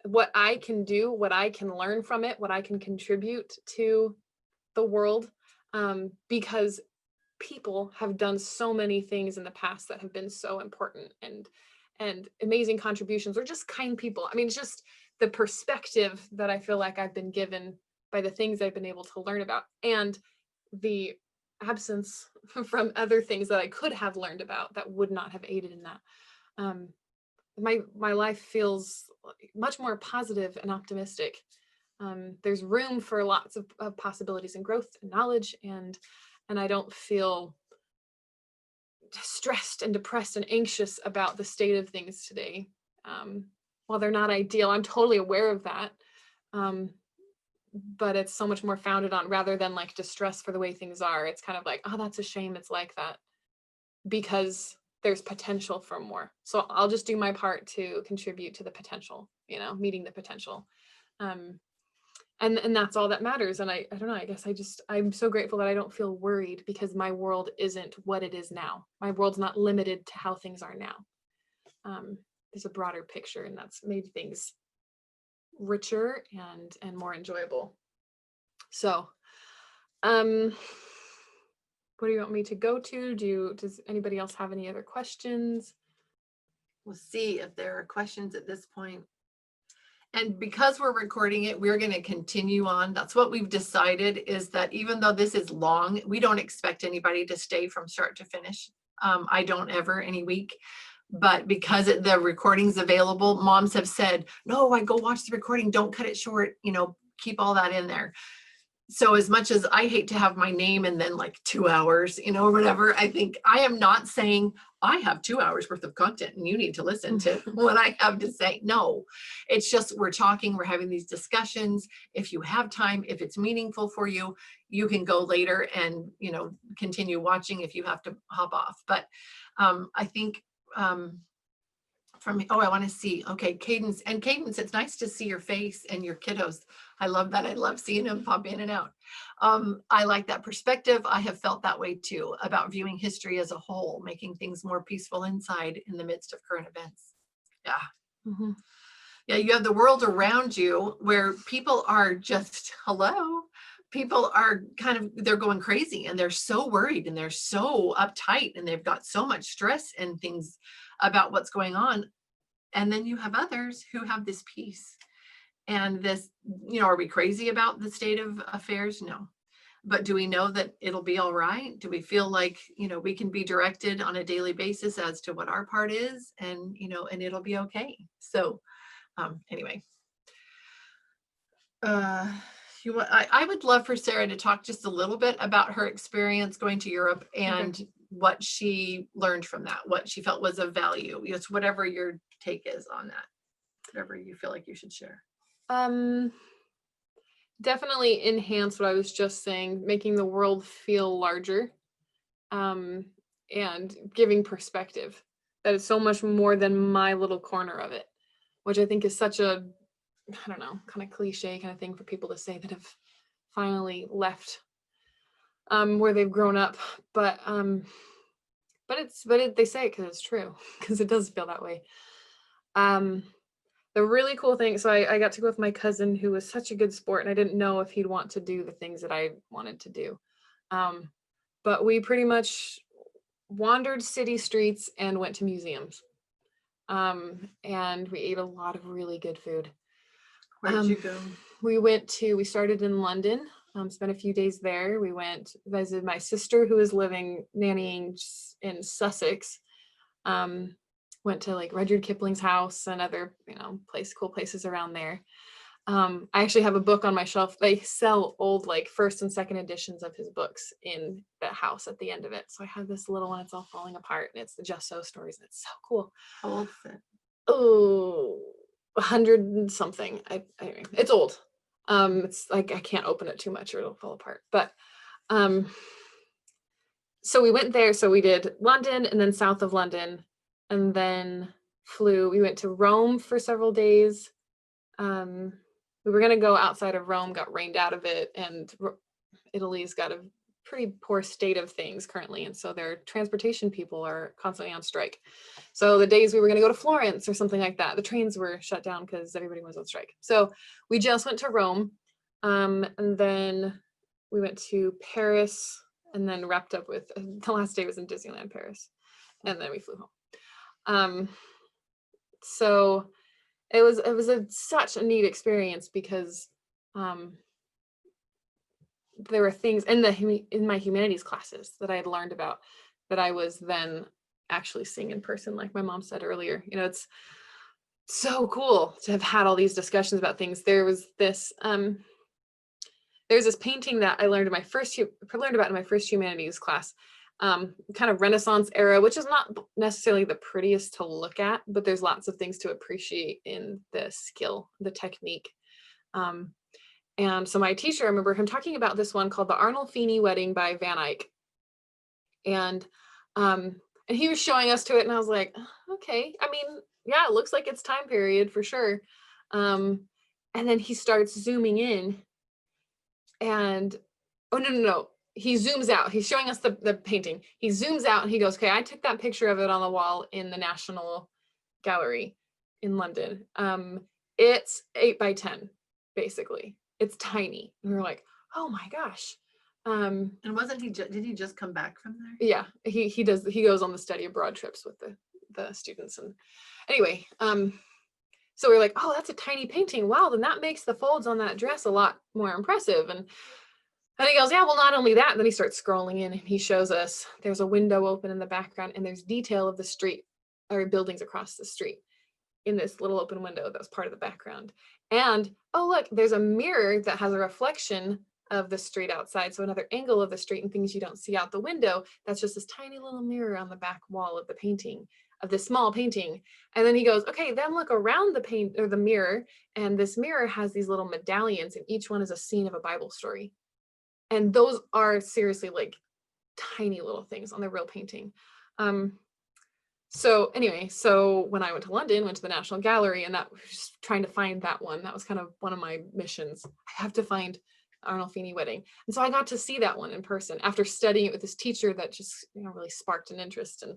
what I can do, what I can learn from it, what I can contribute to the world, because people have done so many things in the past that have been so important and amazing contributions, or just kind people. I mean, it's just the perspective that I feel like I've been given by the things I've been able to learn about, and the absence from other things that I could have learned about that would not have aided in that. My life feels much more positive and optimistic. There's room for lots of possibilities and growth and knowledge, and I don't feel stressed and depressed and anxious about the state of things today. While they're not ideal, I'm totally aware of that. But it's so much more founded on, rather than like distress for the way things are, it's kind of like, oh, that's a shame it's like that, because there's potential for more. So I'll just do my part to contribute to the potential, meeting the potential. And that's all that matters. And I don't know, I guess I'm so grateful that I don't feel worried, because my world isn't what it is now. My world's not limited to how things are now. There's a broader picture, and that's made things richer and more enjoyable. So, what do you want me to go to? Does anybody else have any other questions? We'll see if there are questions at this point. And because we're recording it, we're going to continue on. That's what we've decided, is that even though this is long, we don't expect anybody to stay from start to finish. I don't ever, any week. But because the recording's available, moms have said, no, I go watch the recording, don't cut it short, keep all that in there. So as much as I hate to have my name and then like 2 hours, or whatever, I think I am not saying I have 2 hours worth of content and you need to listen to what I have to say. No, it's just, we're talking, we're having these discussions. If you have time, if it's meaningful for you, you can go later and, continue watching if you have to hop off. But I think I want to see, okay, Cadence, it's nice to see your face and your kiddos. I love that. I love seeing them pop in and out. I like that perspective. I have felt that way too, about viewing history as a whole, making things more peaceful inside in the midst of current events. Yeah. Mm-hmm. Yeah, you have the world around you where people are just, hello. People are they're going crazy, and they're so worried, and they're so uptight, and they've got so much stress and things about what's going on. And then you have others who have this peace and this, are we crazy about the state of affairs? No. But do we know that it'll be all right? Do we feel like, we can be directed on a daily basis as to what our part is, and, and it'll be okay. So anyway, I would love for Sarah to talk just a little bit about her experience going to Europe and what she learned from that, what she felt was of value. It's whatever your take is on that, whatever you feel like you should share. Definitely enhance what I was just saying, making the world feel larger, and giving perspective that is so much more than my little corner of it, which I think is such a, I don't know, kind of cliche kind of thing for people to say that have finally left where they've grown up. But they say it because it's true, because it does feel that way. The really cool thing, so I got to go with my cousin, who was such a good sport, and I didn't know if he'd want to do the things that I wanted to do. But we pretty much wandered city streets and went to museums. And we ate a lot of really good food. Where did you go? We started in London, spent a few days there. We visited my sister, who was nannying in Sussex. Went to like Rudyard Kipling's house and other, cool places around there. I actually have a book on my shelf. They sell old, like first and second editions of his books in that house at the end of it. So I have this little one, it's all falling apart, and it's the Just So stories, and it's so cool. How old is it? Oh, 100 and something. It's old. It's like, I can't open it too much or it'll fall apart. But so we went there. So we did London and then south of London, and then we went to Rome for several days. we were going to go outside of Rome, got rained out of it, and Italy's got a pretty poor state of things currently, and so their transportation people are constantly on strike. So the days we were going to go to Florence or something like that, the trains were shut down because everybody was on strike. So we just went to Rome, and then we went to Paris, and then wrapped up with the last day was in Disneyland Paris, and then we flew home. So it was such a neat experience because there were things in my humanities classes that I had learned about that I was then actually seeing in person, like my mom said earlier. You know, it's so cool to have had all these discussions about things. There's this painting that I learned about in my first humanities class, kind of Renaissance era, which is not necessarily the prettiest to look at, but there's lots of things to appreciate in the skill, the technique. And so my teacher, I remember him talking about this one called the Arnolfini Wedding by Van Eyck. And he was showing us to it, and I was like, okay, I mean, yeah, it looks like it's time period for sure. And then he starts zooming in, and oh, no. He zooms out. He's showing us the painting. He zooms out and he goes, okay, I took that picture of it on the wall in the National Gallery in London. It's 8 by 10, basically. It's tiny. And we're like, oh my gosh. And wasn't he, did he just come back from there? Yeah, he does. He goes on the study abroad trips with the students. And anyway, so we're like, oh, that's a tiny painting. Wow, then that makes the folds on that dress a lot more impressive. And he goes, yeah, well, not only that, and then he starts scrolling in and he shows us there's a window open in the background and there's detail of the street or buildings across the street in this little open window that's part of the background. And, oh, look, there's a mirror that has a reflection of the street outside. So another angle of the street and things you don't see out the window. That's just this tiny little mirror on the back wall of the painting, of this small painting. And then he goes, okay, then look around the paint or the mirror. And this mirror has these little medallions and each one is a scene of a Bible story. And those are seriously like tiny little things on the real painting. So anyway, so when I went to London, went to the National Gallery, and that was just trying to find that one. That was kind of one of my missions. I have to find Arnolfini Wedding. And so I got to see that one in person after studying it with this teacher that just, you know, really sparked an interest. And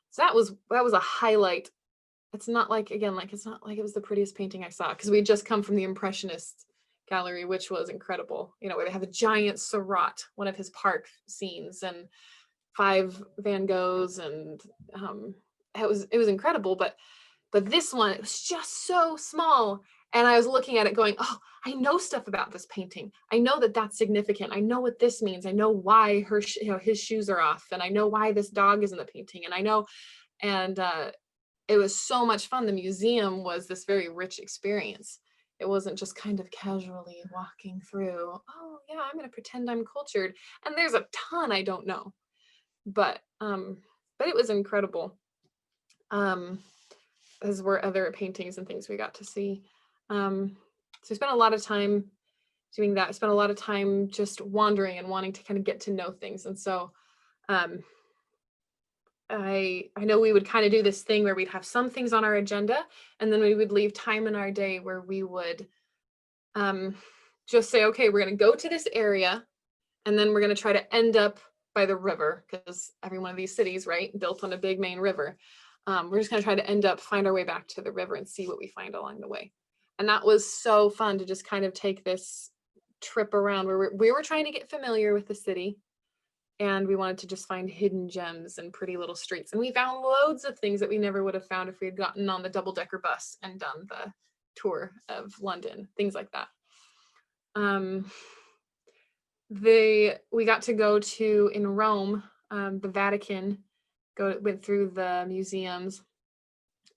so that was a highlight. It's not like, again, like, it's not like it was the prettiest painting I saw because we had just come from the Impressionist Gallery, which was incredible, you know, where they have a giant Seurat, one of his park scenes, and 5 Van Goghs, and it was incredible. But this one, it was just so small, and I was looking at it going, oh, I know stuff about this painting. I know that that's significant. I know what this means. I know why his shoes are off, and I know why this dog is in the painting, and I know, and it was so much fun. The museum was this very rich experience. It wasn't just kind of casually walking through, oh yeah, I'm going to pretend I'm cultured. And there's a ton I don't know, but it was incredible. As were other paintings and things we got to see. So I spent a lot of time doing that. I spent a lot of time just wandering and wanting to kind of get to know things. And so I know we would kind of do this thing where we'd have some things on our agenda, and then we would leave time in our day where we would just say, okay, we're going to go to this area, and then we're going to try to end up by the river, because every one of these cities, right, built on a big main river. We're just going to try to find our way back to the river and see what we find along the way. And that was so fun to just kind of take this trip around where we were trying to get familiar with the city. And we wanted to just find hidden gems and pretty little streets. And we found loads of things that we never would have found if we had gotten on the double-decker bus and done the tour of London, things like that. We got to go to, in Rome, the Vatican, went through the museums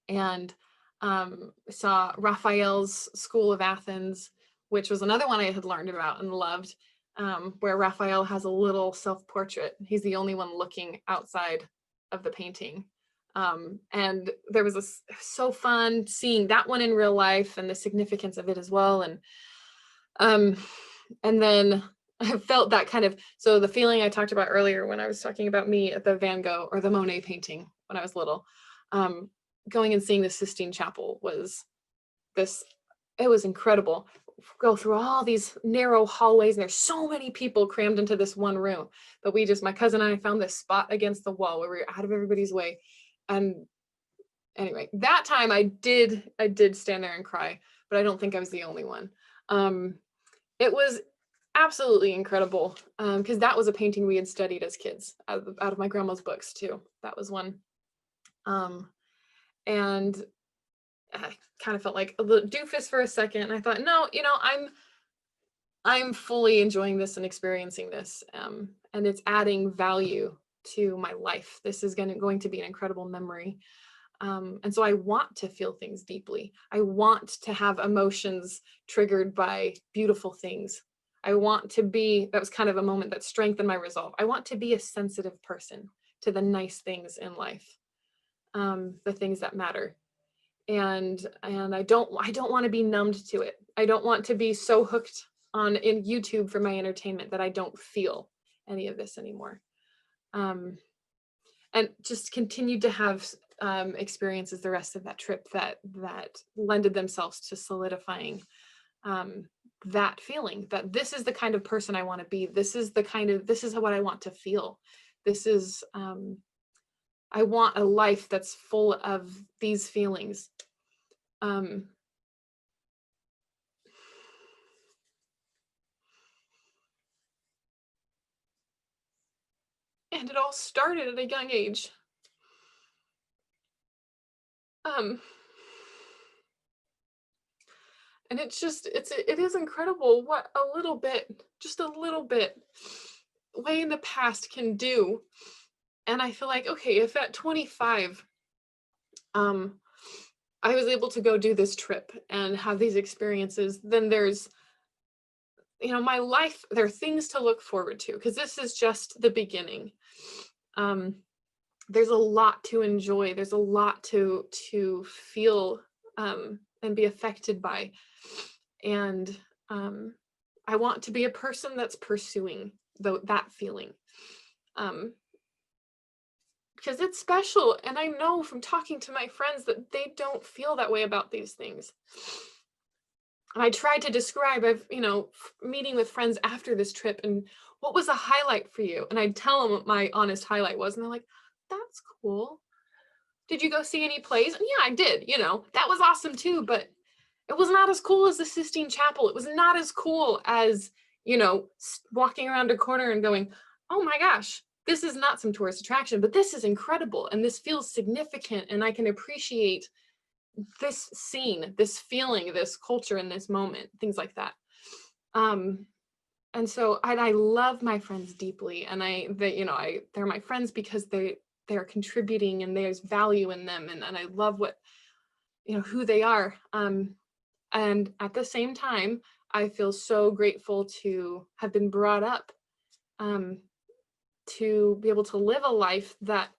and saw Raphael's School of Athens, which was another one I had learned about and loved. Where Raphael has a little self-portrait. He's the only one looking outside of the painting. And there was so fun seeing that one in real life and the significance of it as well. And then I felt that kind of, so the feeling I talked about earlier when I was talking about me at the Van Gogh or the Monet painting when I was little, going and seeing the Sistine Chapel was it was incredible. go through all these narrow hallways and there's so many people crammed into this one room. But my cousin and I found this spot against the wall where we were out of everybody's way. And anyway, that time I did stand there and cry, but I don't think I was the only one. It was absolutely incredible, because that was a painting we had studied as kids out of my grandma's books too. That was one. And I kind of felt like a little doofus for a second. And I thought, no, I'm fully enjoying this and experiencing this. And it's adding value to my life. This is going to be an incredible memory. And so I want to feel things deeply. I want to have emotions triggered by beautiful things. I want to be, that was kind of a moment that strengthened my resolve. I want to be a sensitive person to the nice things in life, the things that matter. And I don't want to be numbed to it. I don't want to be so hooked in YouTube for my entertainment that I don't feel any of this anymore. And just continued to have experiences the rest of that trip that lended themselves to solidifying that feeling that this is the kind of person I want to be. This is what I want to feel. This is, I want a life that's full of these feelings. And it all started at a young age. And it is incredible what just a little bit way in the past can do. And I feel like, okay, if at 25, I was able to go do this trip and have these experiences, then there's, my life, there are things to look forward to, because this is just the beginning. There's a lot to enjoy. There's a lot to feel and be affected by. And I want to be a person that's pursuing that feeling. Because it's special. And I know from talking to my friends that they don't feel that way about these things. I tried to describe, meeting with friends after this trip and what was a highlight for you? And I'd tell them what my honest highlight was. And they're like, that's cool. Did you go see any plays? And yeah, I did, that was awesome too. But it was not as cool as the Sistine Chapel. It was not as cool as, walking around a corner and going, oh my gosh, this is not some tourist attraction, but this is incredible. And this feels significant. And I can appreciate this scene, this feeling, this culture in this moment, things like that. And so I love my friends deeply. And they're my friends because they're contributing and there's value in them. And I love who they are. And at the same time, I feel so grateful to have been brought up to be able to live a life that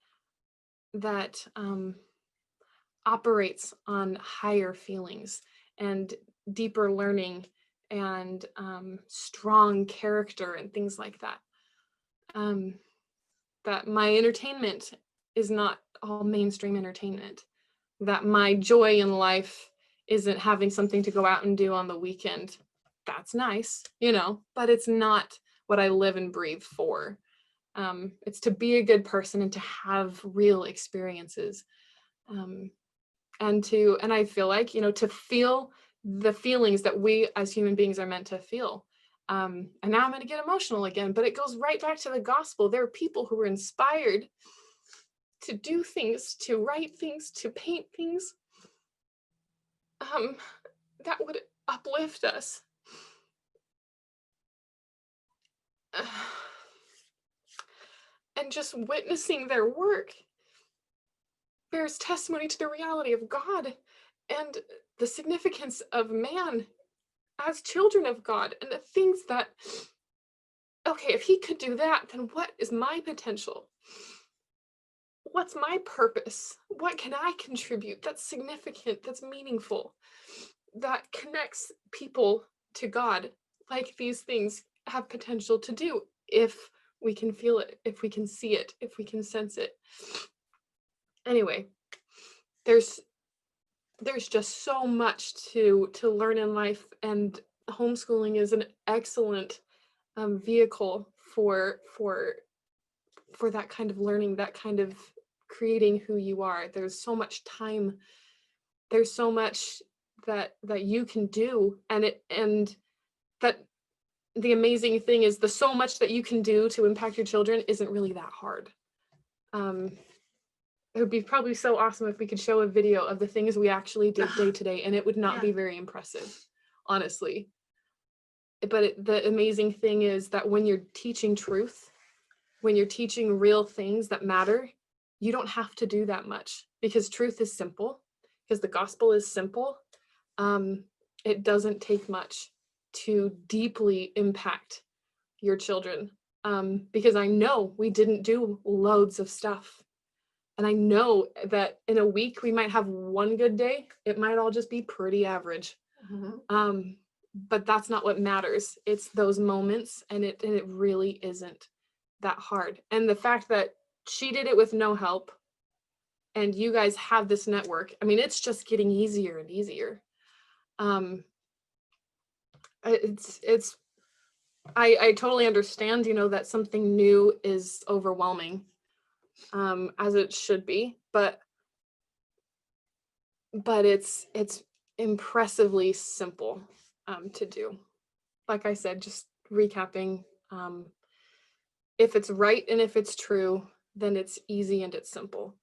operates on higher feelings and deeper learning and strong character and things like that. That my entertainment is not all mainstream entertainment. That my joy in life isn't having something to go out and do on the weekend. That's nice, but it's not what I live and breathe for. It's to be a good person and to have real experiences. And I feel like, to feel the feelings that we as human beings are meant to feel. And now I'm going to get emotional again, but it goes right back to the gospel. There are people who were inspired to do things, to write things, to paint things that would uplift us. And just witnessing their work bears testimony to the reality of God and the significance of man as children of God, and the things that, okay, if he could do that, then what is my potential? What's my purpose? What can I contribute that's significant, that's meaningful, that connects people to God, like these things have potential to do if we can feel it, if we can see it, if we can sense it. Anyway, there's just so much to learn in life, and homeschooling is an excellent vehicle for that kind of learning, that kind of creating who you are. There's so much time. There's so much that you can do, and that the amazing thing is the so much that you can do to impact your children isn't really that hard. It would be probably so awesome if we could show a video of the things we actually did day to day, and it would not be very impressive, honestly. But the amazing thing is that when you're teaching truth, when you're teaching real things that matter, you don't have to do that much, because truth is simple, because the gospel is simple. It doesn't take much to deeply impact your children, because I know we didn't do loads of stuff. And I know that in a week we might have one good day. It might all just be pretty average. But that's not what matters. It's those moments, and it really isn't that hard. And the fact that she did it with no help, and you guys have this network, I mean, it's just getting easier and easier. I totally understand, that something new is overwhelming, as it should be, but it's impressively simple to do. Like I said, just recapping, if it's right and if it's true, then it's easy and it's simple.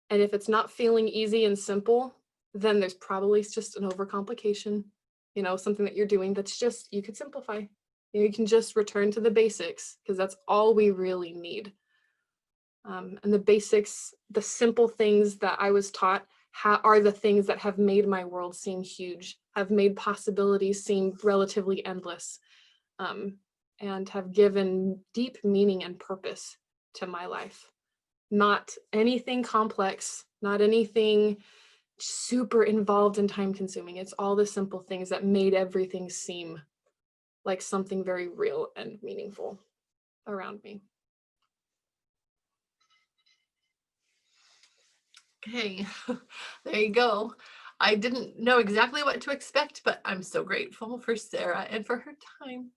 And if it's not feeling easy and simple, then there's probably just an overcomplication, something that you're doing that's just, you could simplify. You can just return to the basics, because that's all we really need. And the basics, the simple things that I was taught are the things that have made my world seem huge, have made possibilities seem relatively endless, and have given deep meaning and purpose to my life. Not anything complex, not anything super involved and time consuming. It's all the simple things that made everything seem like something very real and meaningful around me. Okay, there you go. I didn't know exactly what to expect, but I'm so grateful for Sarah and for her time.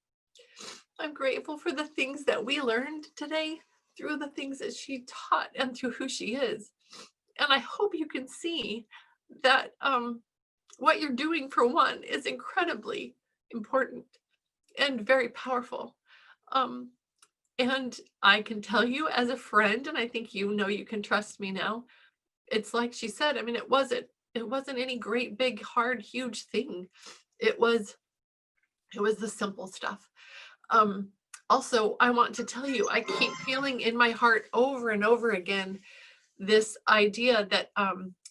I'm grateful for the things that we learned today through the things that she taught and through who she is. And I hope you can see that what you're doing, for one, is incredibly important and very powerful. And I can tell you as a friend, and I think you can trust me now, it's like she said, I mean, it wasn't any great, big, hard, huge thing. It was the simple stuff. Also, I want to tell you, I keep feeling in my heart over and over again this idea that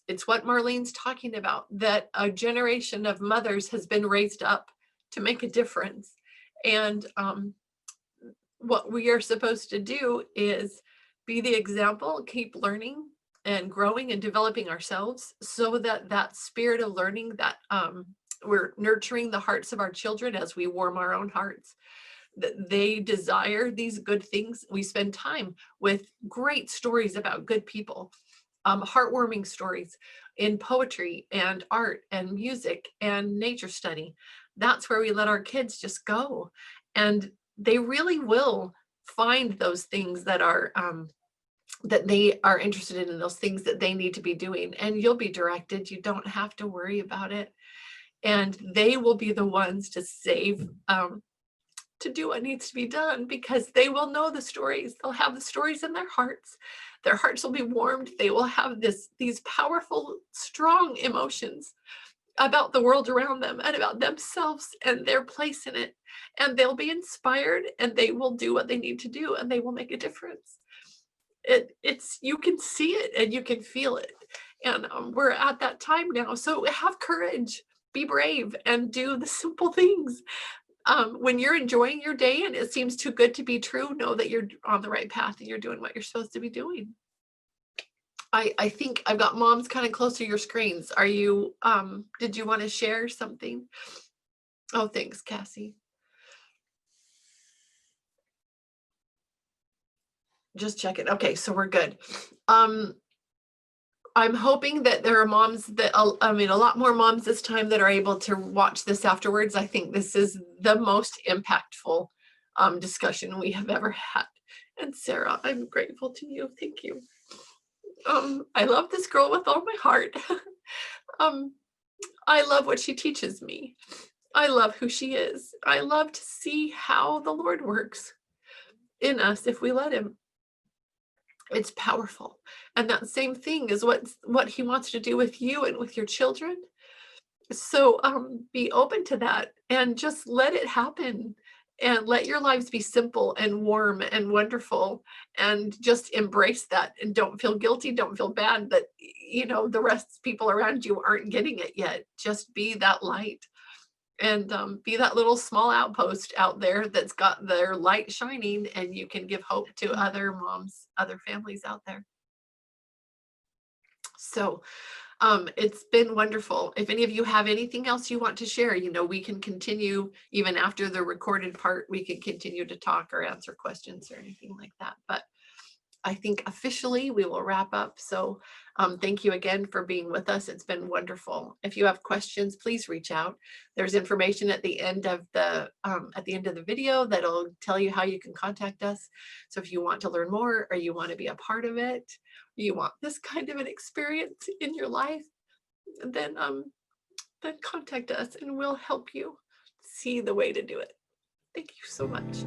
it's what Marlene's talking about, that a generation of mothers has been raised up to make a difference. And what we are supposed to do is be the example, keep learning and growing and developing ourselves, so that spirit of learning, that we're nurturing the hearts of our children as we warm our own hearts, that they desire these good things. We spend time with great stories about good people, heartwarming stories in poetry and art and music and nature study. That's where we let our kids just go, and they really will find those things that are that they are interested in, and those things that they need to be doing, and you'll be directed. You don't have to worry about it, and they will be the ones to save, to do what needs to be done, because they will know the stories. They'll have the stories in their hearts. Their hearts will be warmed. They will have these powerful, strong emotions about the world around them and about themselves and their place in it. And they'll be inspired, and they will do what they need to do, and they will make a difference. It's you can see it and you can feel it. And we're at that time now. So have courage, be brave, and do the simple things. When you're enjoying your day and it seems too good to be true, know that you're on the right path and you're doing what you're supposed to be doing. I think I've got moms kind of close to your screens. Are you, did you want to share something? Oh, thanks, Cassie. Just check it. Okay, so we're good. I'm hoping that there are moms that, I mean, a lot more moms this time that are able to watch this afterwards. I think this is the most impactful discussion we have ever had. And Sarah, I'm grateful to you. Thank you. I love this girl with all my heart. I love what she teaches me. I love who she is. I love to see how the Lord works in us if we let him. It's powerful. And that same thing is what he wants to do with you and with your children. So be open to that and just let it happen, and let your lives be simple and warm and wonderful, and just embrace that, and don't feel guilty, don't feel bad that the rest people around you aren't getting it yet. Just be that light, and be that little small outpost out there that's got their light shining, and you can give hope to other moms, other families out there. So it's been wonderful. If any of you have anything else you want to share, we can continue even after the recorded part. We can continue to talk or answer questions or anything like that. But I think officially we will wrap up. So thank you again for being with us. It's been wonderful. If you have questions, please reach out. There's information at the end of the video that'll tell you how you can contact us. So if you want to learn more, or you want to be a part of it, you want this kind of an experience in your life, then contact us and we'll help you see the way to do it. Thank you so much.